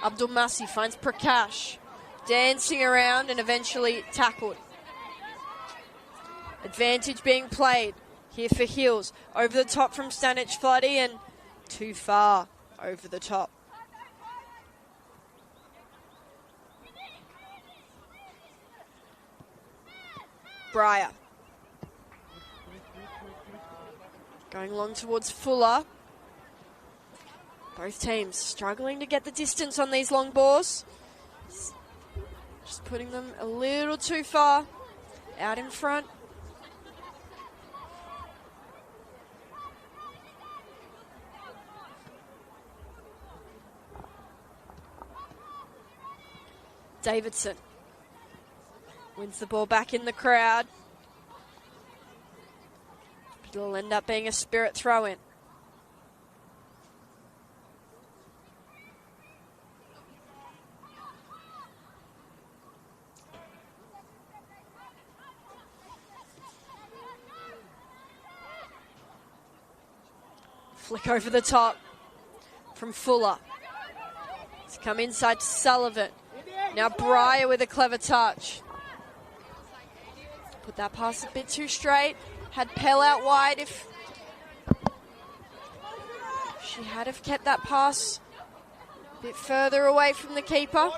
Abdul Masi finds Prakash dancing around and eventually tackled. Advantage being played here for Hills. Over the top from Stanic Floody and too far over the top. Breyer going long towards Fuller. Both teams struggling to get the distance on these long balls. Just putting them a little too far out in front. Davidson wins the ball back in the crowd. But it'll end up being a Spirit throw-in. Flick over the top from Fuller. It's come inside to Sullivan. Now Breyer with a clever touch. Put that pass a bit too straight. Had Pell out wide. If she had have kept that pass a bit further away from the keeper.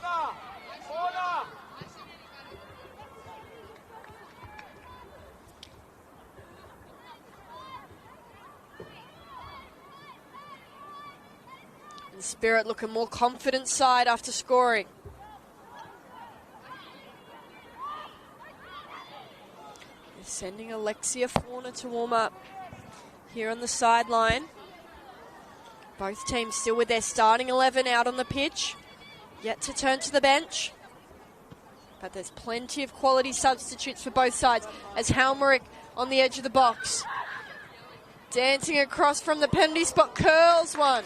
Spirit look a more confident side after scoring. They're sending Alexia Fauna to warm up here on the sideline. Both teams still with their starting 11 out on the pitch, yet to turn to the bench. But there's plenty of quality substitutes for both sides as Halmerick on the edge of the box. Dancing across from the penalty spot, curls one.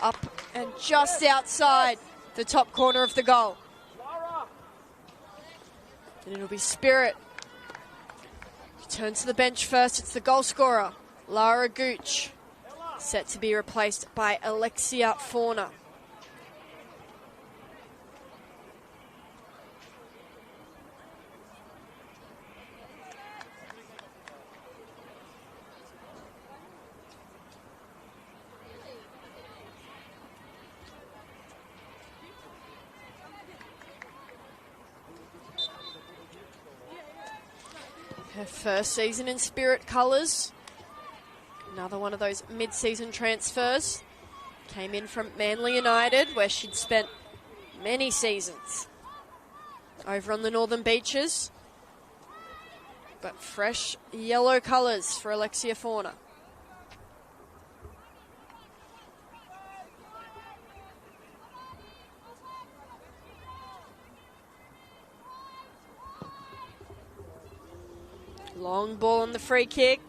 Up and just outside the top corner of the goal. And it'll be Spirit. Return to the bench first. It's the goal scorer, Lara Gooch, set to be replaced by Alexia Fauna. Her first season in Spirit colours. Another one of those mid-season transfers. Came in from Manly United, where she'd spent many seasons over on the Northern Beaches. But fresh yellow colours for Alexia Fauna. Long ball on the free kick,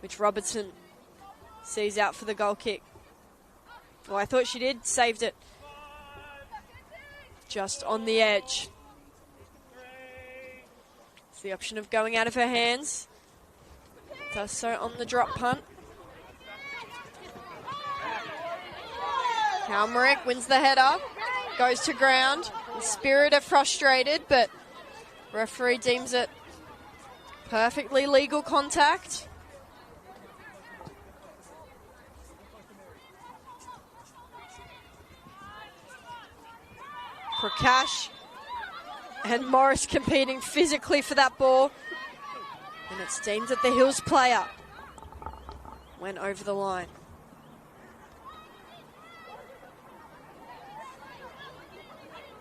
which Robertson sees out for the goal kick. Oh, I thought she did. Saved it. Just on the edge. It's the option of going out of her hands. Does so on the drop punt. Halmerick wins the header. Goes to ground. The Spirit are frustrated, but referee deems it perfectly legal contact. Prakash and Morris competing physically for that ball. And it's deemed that the Hills player went over the line.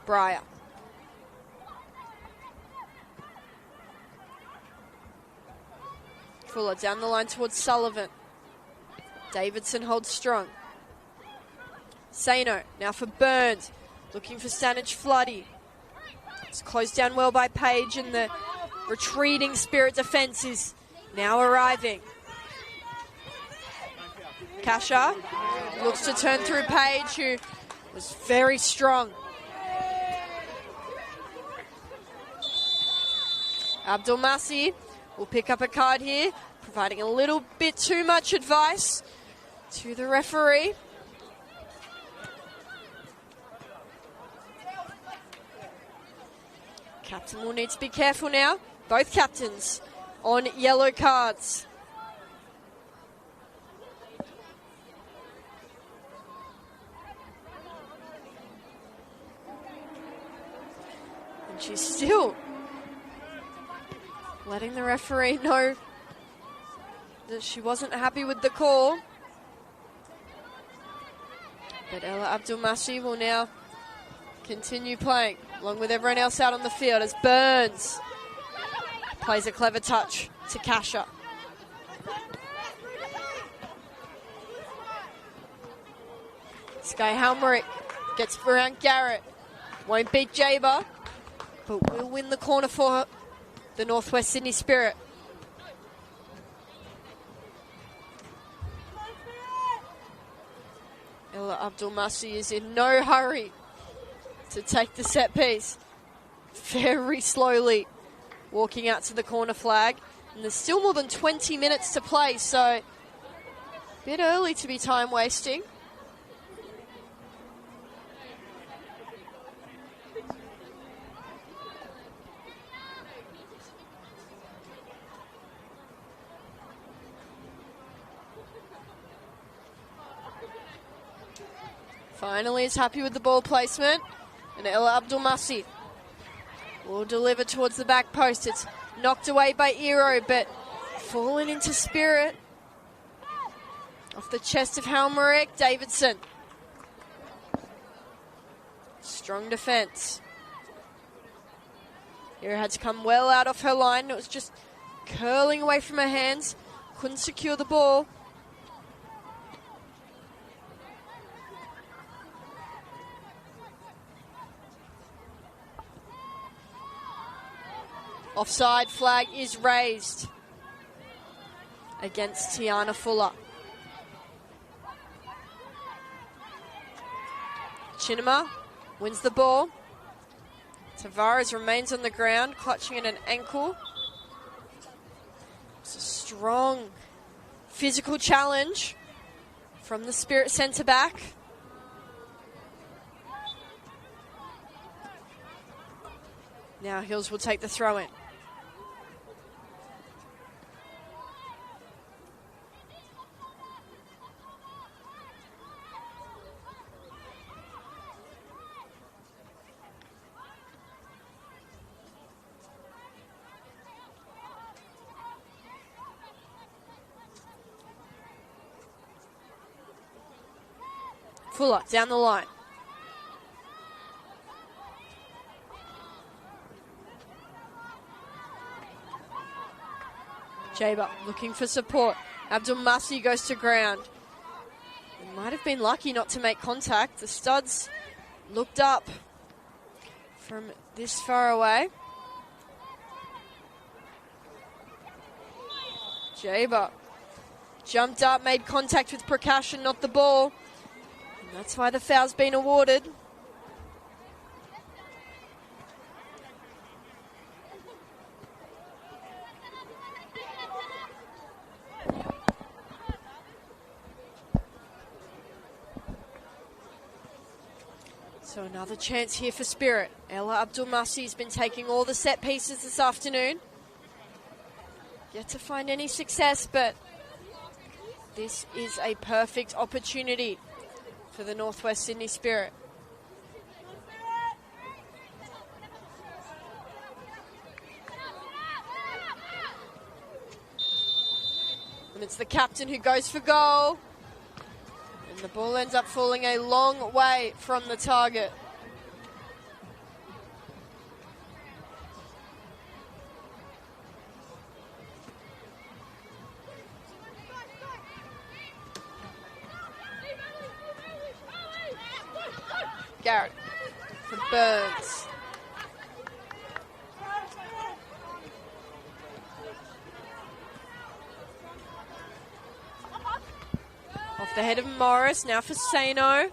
Breyer. Fuller down the line towards Sullivan. Davidson holds strong. Sano now for Burns. Looking for Stanage Floody. It's closed down well by Page, and the retreating Spirit defence is now arriving. Kasha looks to turn through Page, who was very strong. Abdul Masi will pick up a card here, providing a little bit too much advice to the referee. Captain will need to be careful now. Both captains on yellow cards. And she's still letting the referee know that she wasn't happy with the call. But Ella Abdulmasi will now continue playing, along with everyone else out on the field, as Burns plays a clever touch to Kasha. Sky Halmerick gets around Garrett. Won't beat Jaber, but will win the corner for the Northwest Sydney Spirit. Ella Abdulmasi is in no hurry to take the set piece. Very slowly walking out to the corner flag. And there's still more than 20 minutes to play, so a bit early to be time wasting. Finally is happy with the ball placement. And Ella Abdulmasi will deliver towards the back post. It's knocked away by Ero, but fallen into Spirit. Off the chest of Halmerick, Davidson. Strong defence. Ero had to come well out of her line. It was just curling away from her hands. Couldn't secure the ball. Offside flag is raised against Tiana Fuller. Chinema wins the ball. Tavares remains on the ground, clutching at an ankle. It's a strong physical challenge from the Spirit centre back. Now Hills will take the throw in. Fuller down the line. Jaber looking for support. Abdul Masi goes to ground. He might have been lucky not to make contact. The studs looked up from this far away. Jaber jumped up, made contact with Prakashan, not the ball. And that's why the foul's been awarded. So another chance here for Spirit. Ella Abdulmasi has been taking all the set pieces this afternoon. Yet to find any success, but this is a perfect opportunity for the Northwest Sydney Spirit. And it's the captain who goes for goal. And the ball ends up falling a long way from the target. Garrett for Burns. Off the head of Morris, now for Sano.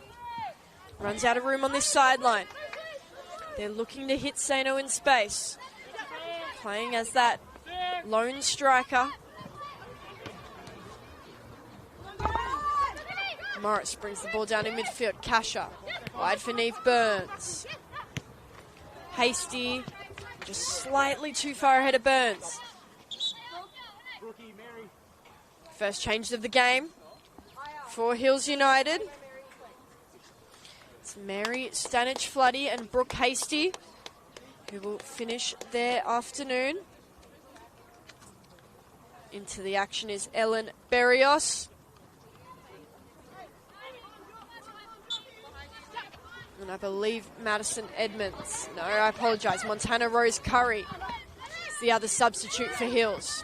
Runs out of room on this sideline. They're looking to hit Sano in space. Playing as that lone striker. Morris brings the ball down in midfield. Kasha, wide for Neve Burns. Hasty, just slightly too far ahead of Burns. First change of the game for Hills United. It's Mary Stanich-Floody and Brooke Hasty who will finish their afternoon. Into the action is Ellen Berrios. And I believe Madison Edmonds. No, I apologise. Montana Rose Curry is the other substitute for Hills.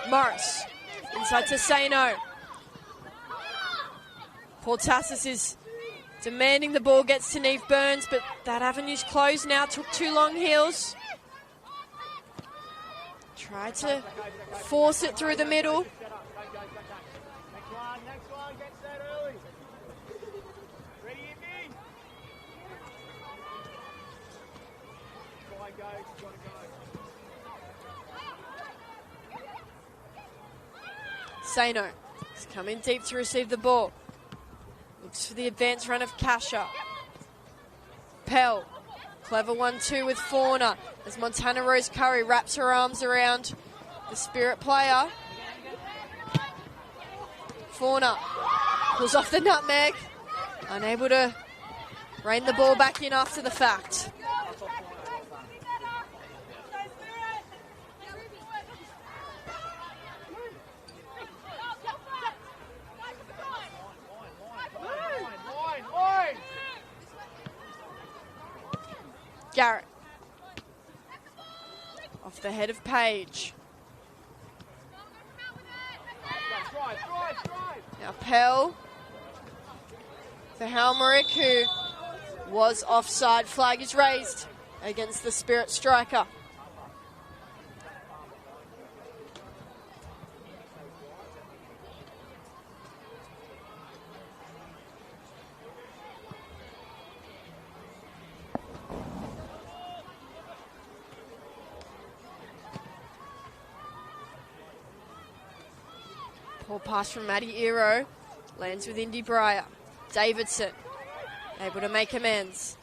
Morris inside to Sano. Portassis is demanding the ball gets to Neve Burns, but that avenue's closed now. Took too long, Hills. Tried to force it through the middle. Sano has come in deep to receive the ball. Looks for the advance run of Kasha. Pell, clever 1-2 with Fauna as Montana Rose Curry wraps her arms around the Spirit player. Fauna pulls off the nutmeg, unable to rein the ball back in after the fact. Garrett. Off the head of Page. Now Pell for Halmerick, who was offside. Flag is raised against the Spirit striker. Poor pass from Maddie Ero. Lands with Indy Breyer. Davidson able to make amends.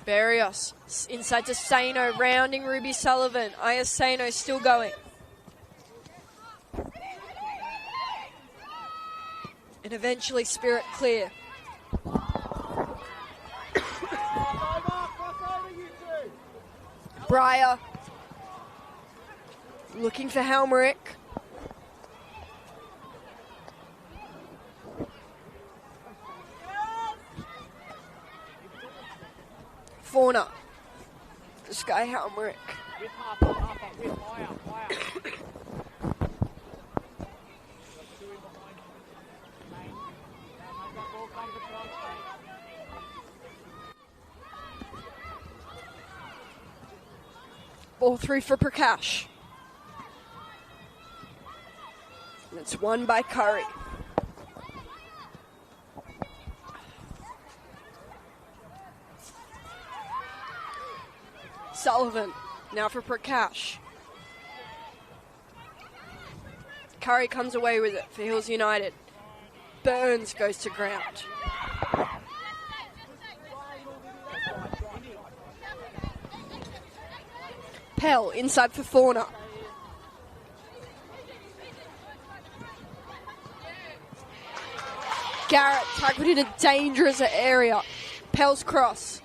Berrios inside to Sano, rounding Ruby Sullivan. Aya Sano still going. And eventually Spirit clear. Breyer looking for Helmerick. Fauna. Sky Helmerick. Ball through for Prakash. And it's won by Curry. Sullivan, now for Prakash. Curry comes away with it for Hills United. Burns goes to ground. Pell inside for Fauna. Garrett tackled in a dangerous area. Pell's cross.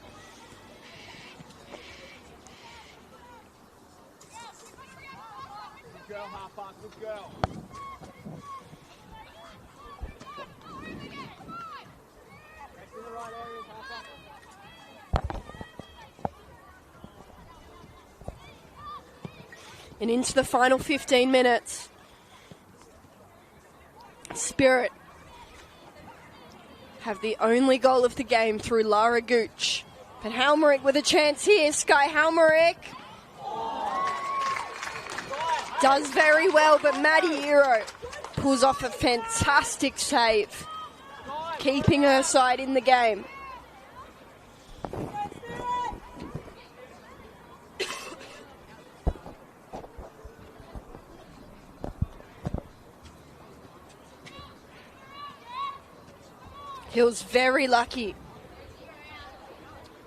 Good girl, Harper. Good girl. In the right areas, Harper. And into the final 15 minutes. Spirit have the only goal of the game through Lara Gooch. But Helmerick with a chance here. Sky Helmerick does very well, but Maddie Ero pulls off a fantastic save, keeping her side in the game. Hill's very lucky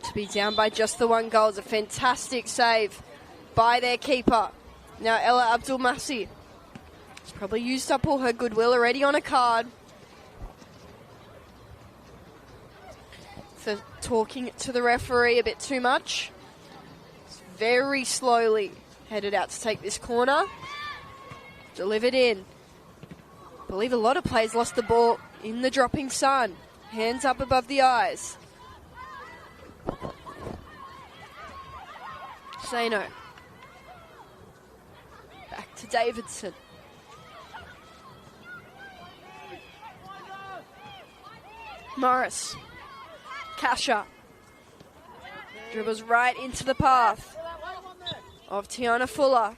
to be down by just the one goal. It's a fantastic save by their keeper. Now Ella Abdul-Masih has probably used up all her goodwill already on a card for talking to the referee a bit too much. It's very slowly headed out to take this corner. Delivered in. I believe a lot of players lost the ball in the dropping sun. Hands up above the eyes. Sano. Back to Davidson. Morris. Kasha. Dribbles right into the path of Tiana Fuller.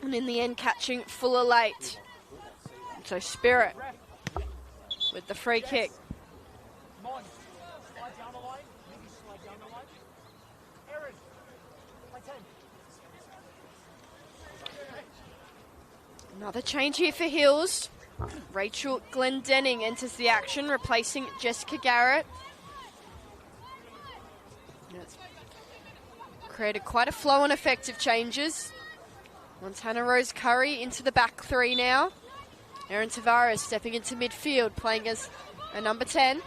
And in the end, catching Fuller late. So Spirit with the free kick. Another change here for Hills. Rachel Glendenning enters the action, replacing Jessica Garrett. It's created quite a flow and effective changes. Montana Rose Curry into the back three now. Erin Tavares stepping into midfield, playing as a number 10.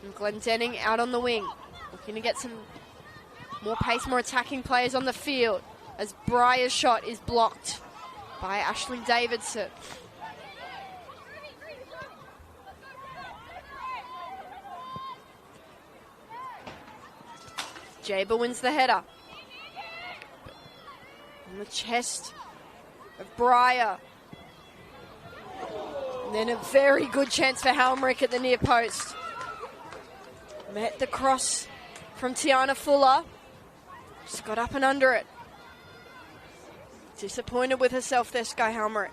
And Glendenning out on the wing. Looking to get some more pace, more attacking players on the field. As Breyer's shot is blocked by Aisling Davidson. Jaber wins the header. On the chest of Breyer. And then a very good chance for Helmerick at the near post. Met the cross from Tiana Fuller. Just got up and under it. Disappointed with herself there, Sky Helmerick.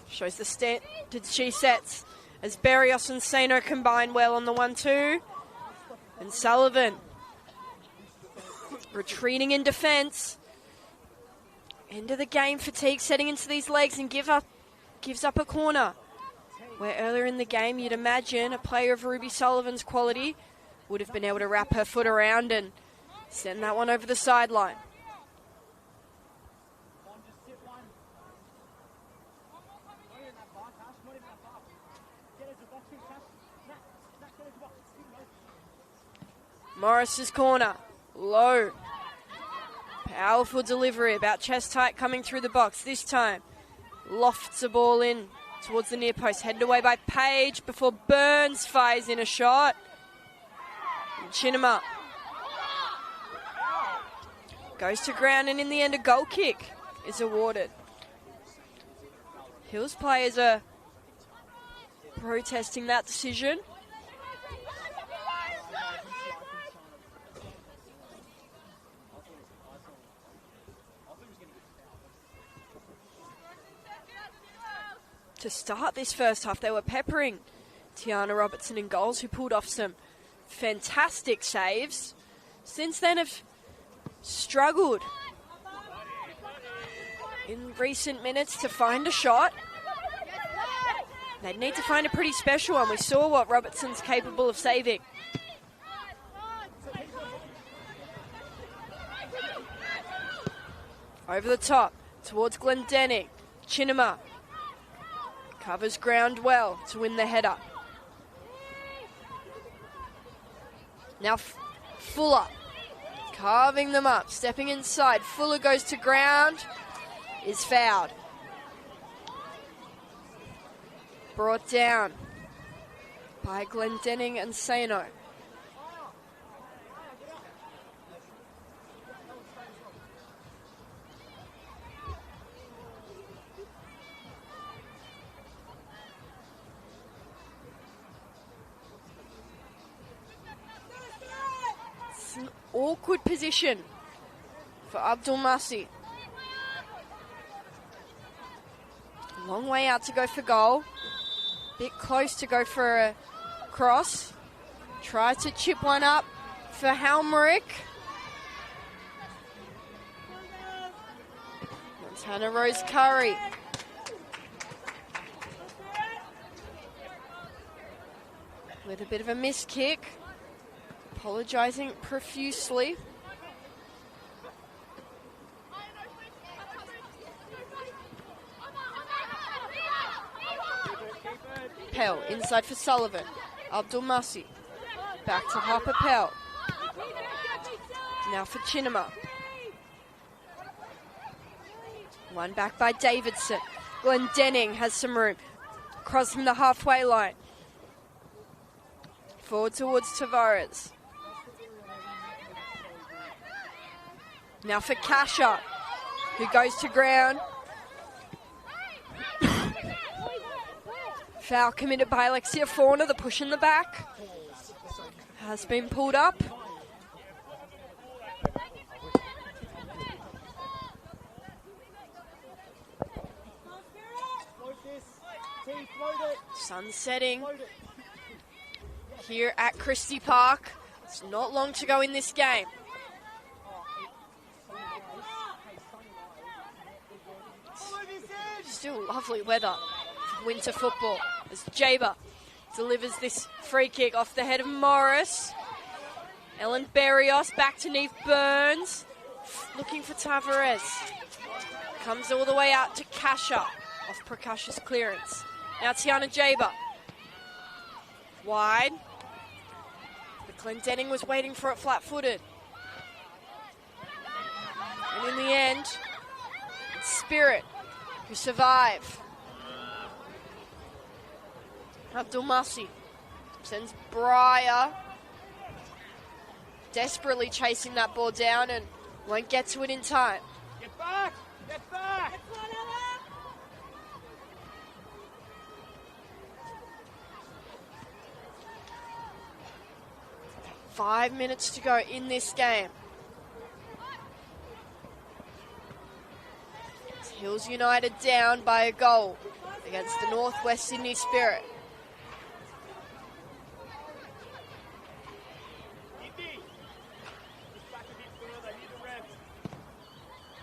Shows the standard she sets as Berrios and Sano combine well on the 1-2. And Sullivan retreating in defence. End of the game fatigue setting into these legs and gives up a corner. Where earlier in the game you'd imagine a player of Ruby Sullivan's quality would have been able to wrap her foot around and send that one over the sideline. Morris's corner. Low. Powerful delivery, about chest height coming through the box. This time, lofts a ball in towards the near post. Headed away by Page before Burns fires in a shot. And Chinema goes to ground, and in the end, a goal kick is awarded. Hills players are protesting that decision. To start this first half, they were peppering Tiana Robertson in goals, who pulled off some fantastic saves. Since then have struggled in recent minutes to find a shot. They'd need to find a pretty special one. We saw what Robertson's capable of saving. Over the top, towards Glendenning. Chinema covers ground well to win the header. Now Fuller carving them up, stepping inside. Fuller goes to ground, is fouled. Brought down by Glendenning and Sano. It's an awkward position for Abdul Masi. Long way out to go for goal. Bit close to go for a cross. Try to chip one up for Halmerick. Montana Rose Curry. With a bit of a missed kick. Apologising profusely. Pell inside for Sullivan. Abdul Masi. Back to Harper Pell. Now for Chinema. One back by Davidson. Glendenning has some room. Crossing the halfway line. Forward towards Tavares. Now for Kasha, who goes to ground. Foul committed by Alexia Fauna. The push in the back has been pulled up. Sun setting here at Christie Park. It's not long to go in this game. Still lovely weather for winter football as Jaber delivers this free kick off the head of Morris. Ellen Berrios back to Neve Burns, looking for Tavares. Comes all the way out to Kasha off Prakash's clearance. Now Tiana Jaber. Wide. But Glendenning was waiting for it flat-footed. And in the end, it's Spirit who survive. Abdul Masi sends Breyer desperately chasing that ball down and won't get to it in time. Get back! Get back! 5 minutes to go in this game. It's Hills United down by a goal against the Northwest Sydney Spirit.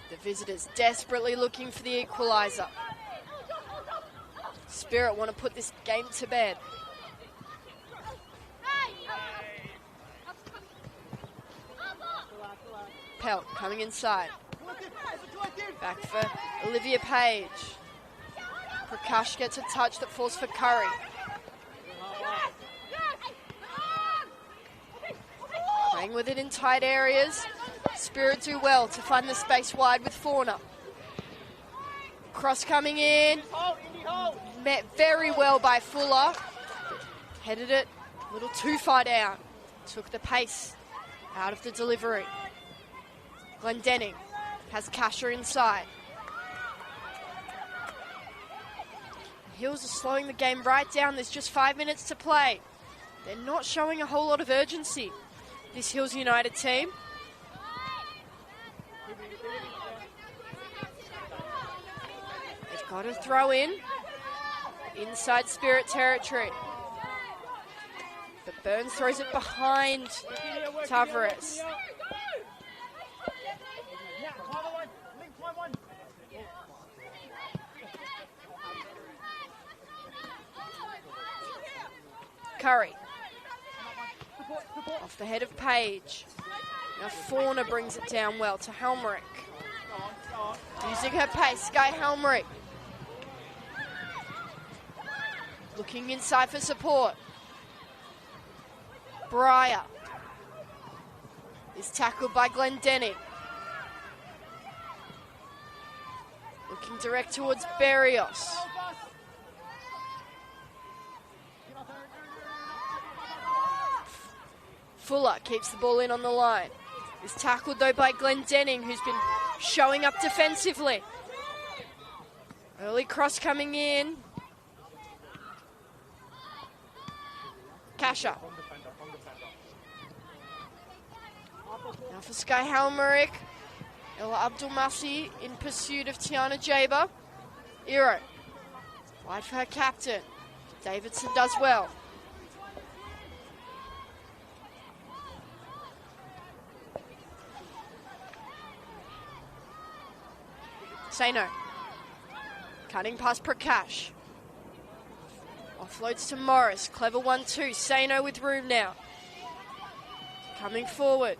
The visitors desperately looking for the equaliser. Spirit want to put this game to bed. Pelt coming inside. Back for Olivia Page. Prakash gets a touch that falls for Curry. Playing Going with it in tight areas. Spirit do well to find the space wide with Fauna. Cross coming in. Met very well by Fuller. Headed it a little too far down. Took the pace out of the delivery. Glendenning has Kasha inside. Hills are slowing the game right down. There's just 5 minutes to play. They're not showing a whole lot of urgency, this Hills United team. They've got to throw in inside Spirit territory. But Burns throws it behind Tavares. Curry. Off the head of Page. Now Fauna brings it down well to Helmerick. Using her pace, Sky Helmerick. Looking inside for support. Breyer is tackled by Glendenning. Looking direct towards Berrios. Fuller keeps the ball in on the line. Is tackled though by Glendenning, who's been showing up defensively. Early cross coming in. Kasha. Now for Sky Halmerick. Ella Abdulmasi in pursuit of Tiana Jaber. Iro. Wide for her captain. Davidson does well. Sano. Cutting past Prakash. Offloads to Morris. Clever 1-2. Sano with room now. Coming forward.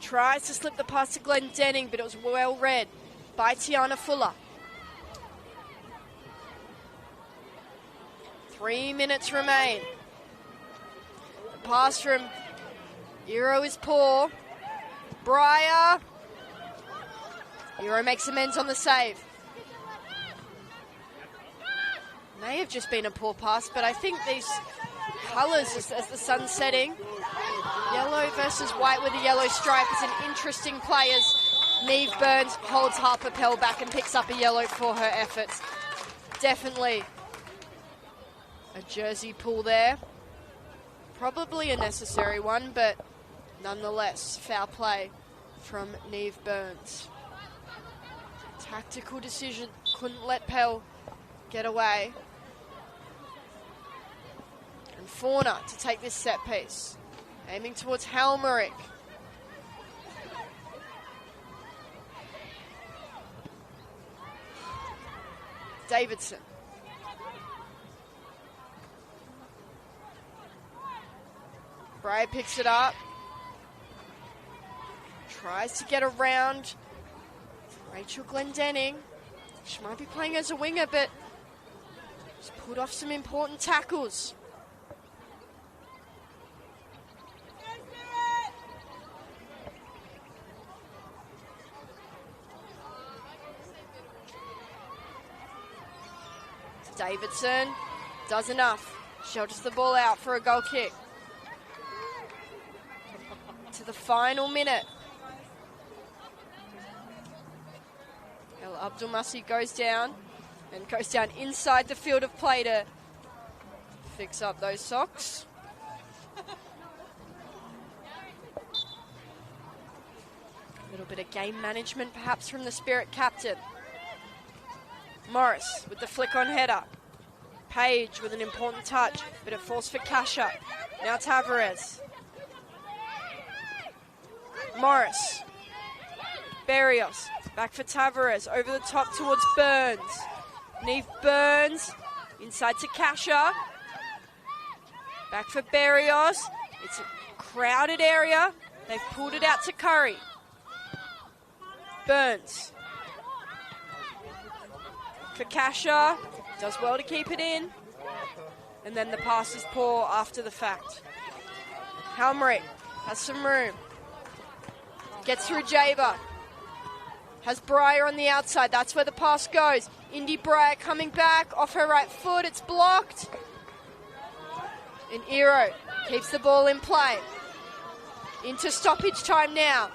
Tries to slip the pass to Glendenning, but it was well read by Tiana Fuller. 3 minutes remain. The pass from Iro is poor. Breyer. Iro makes amends on the save. May have just been a poor pass, but I think these colours as the sun's setting, yellow versus white with a yellow stripe, is an interesting play as Neve Burns holds Harper Pell back and picks up a yellow for her efforts. Definitely a jersey pull there. Probably a necessary one, but nonetheless, foul play from Neve Burns. Tactical decision, couldn't let Pell get away. And Fauna to take this set piece. Aiming towards Halmerick. Davidson. Bray picks it up. Tries to get around Rachel Glendenning. She might be playing as a winger, but she's pulled off some important tackles. Davidson does enough. Shelters the ball out for a goal kick. To the final minute. El Abdulmasi goes down and goes down inside the field of play to fix up those socks. A little bit of game management perhaps from the Spirit captain. Morris with the flick on header. Page with an important touch, but it falls for Kasha. Now Tavares. Morris. Berrios. Back for Tavares. Over the top towards Burns. Neve Burns. Inside to Kasha. Back for Berrios. It's a crowded area. They've pulled it out to Curry. Burns. For Kasha, does well to keep it in. And then the pass is poor after the fact. Halmerick Has some room. Gets through Jaber. Has Breyer on the outside. That's where the pass goes. Indy Breyer coming back off her right foot. It's blocked. And Ero keeps the ball in play. Into stoppage time now.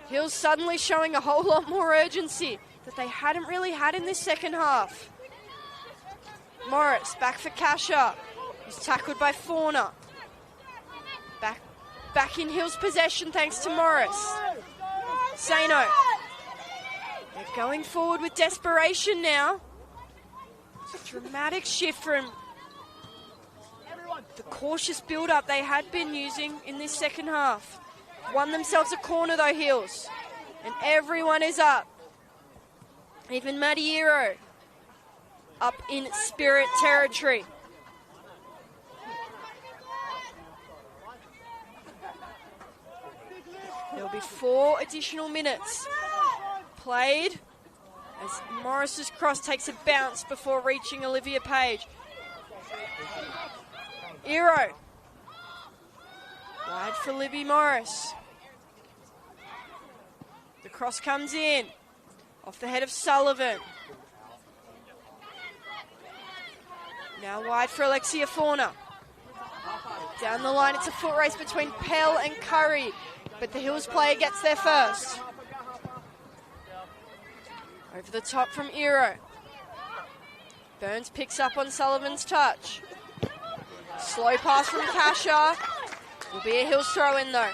Hills suddenly showing a whole lot more urgency that they hadn't really had in this second half. Morris back for Kasha. He's tackled by Fauna. Back in Hills' possession thanks to Morris. Sano. They're going forward with desperation now. It's a dramatic shift from the cautious build-up they had been using in this second half. Won themselves a corner though, Hills. And everyone is up. Even Madiero up in Spirit territory. There'll be 4 additional minutes played as Morris's cross takes a bounce before reaching Olivia Page. Ero. Wide for Libby Morris. The cross comes in. Off the head of Sullivan. Now wide for Alexia Fauna. Down the line, it's a foot race between Pell and Curry, but the Hills player gets there first. Over the top from Ero. Burns picks up on Sullivan's touch. Slow pass from Kasha. Will be a Hills throw in though.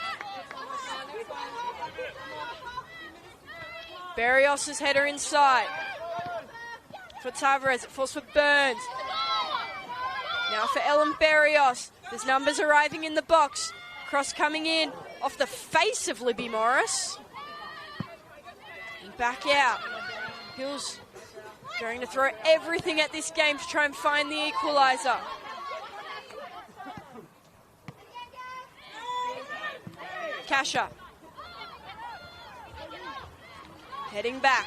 Barrios' header inside. For Tavares, it falls for Burns. Now for Ellen Barrios. There's numbers arriving in the box. Cross coming in off the face of Libby Morris. And back out. Hills going to throw everything at this game to try and find the equaliser. Kasha. Heading back.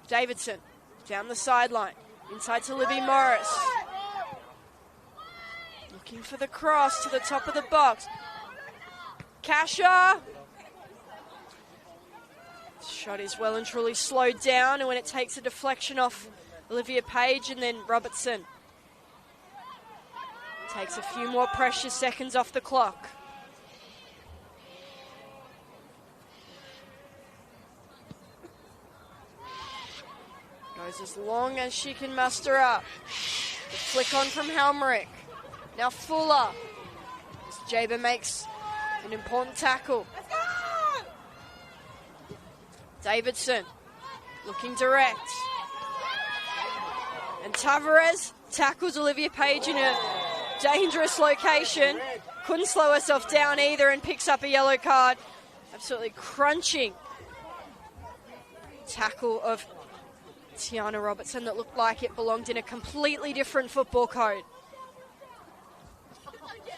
Davidson down the sideline. Inside to Libby Morris. Looking for the cross to the top of the box. Kasha. Shot is well and truly slowed down, and when it takes a deflection off Olivia Page and then Robertson. Takes a few more precious seconds off the clock. Goes as long as she can muster up. The flick on from Helmerick. Now Fuller. As Jaber makes an important tackle. Davidson looking direct. And Tavares tackles Olivia Page in a dangerous location. Couldn't slow herself down either and picks up a yellow card. Absolutely crunching tackle of Tiana Robertson that looked like it belonged in a completely different football code.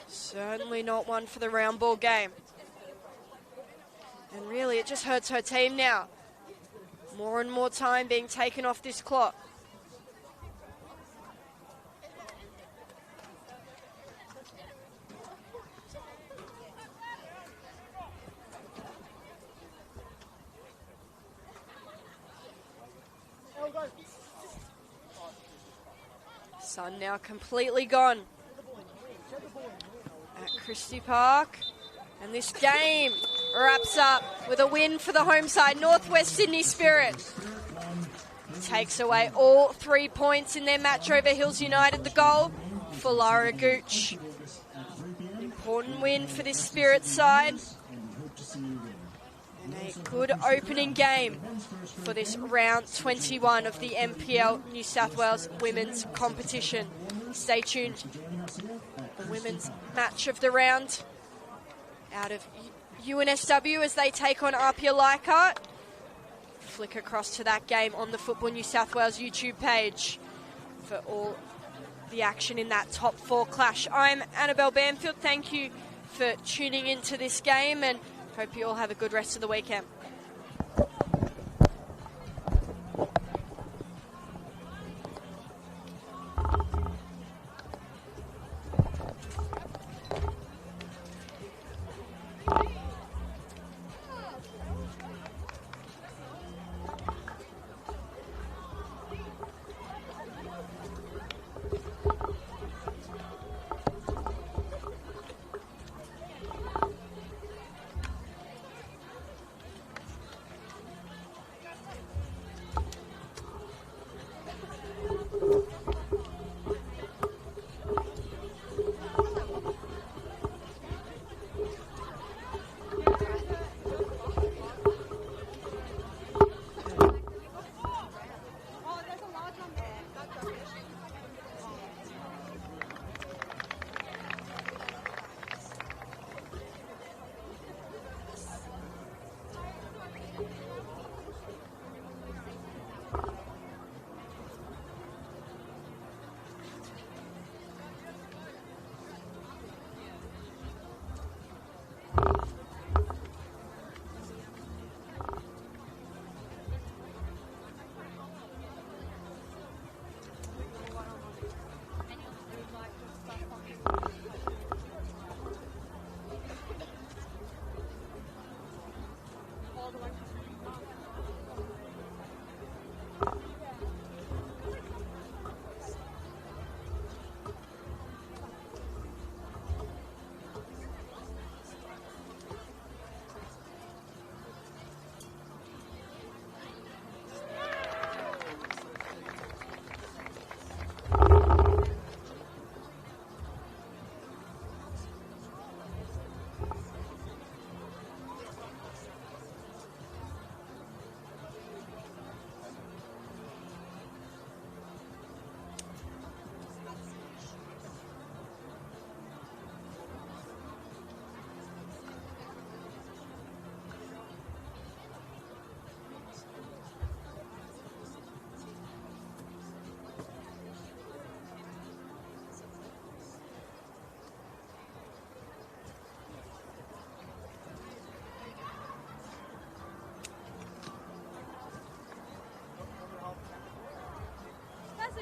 Certainly not one for the round ball game. And really, it just hurts her team now. More and more time being taken off this clock. Sun now completely gone at Christie Park. And this game wraps up with a win for the home side. Northwest Sydney Spirit takes away all 3 points in their match over Hills United. The goal for Lara Gooch. Important win for this Spirit side. And a good opening game for this round 21 of the NPL New South Wales women's competition. Stay tuned. The women's match of the round out of NSW as they take on Apia Leichhardt. Flick across to that game on the Football New South Wales YouTube page for all the action in that top 4 clash. I'm Annabelle Banfield. Thank you for tuning into this game and hope you all have a good rest of the weekend.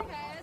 okay.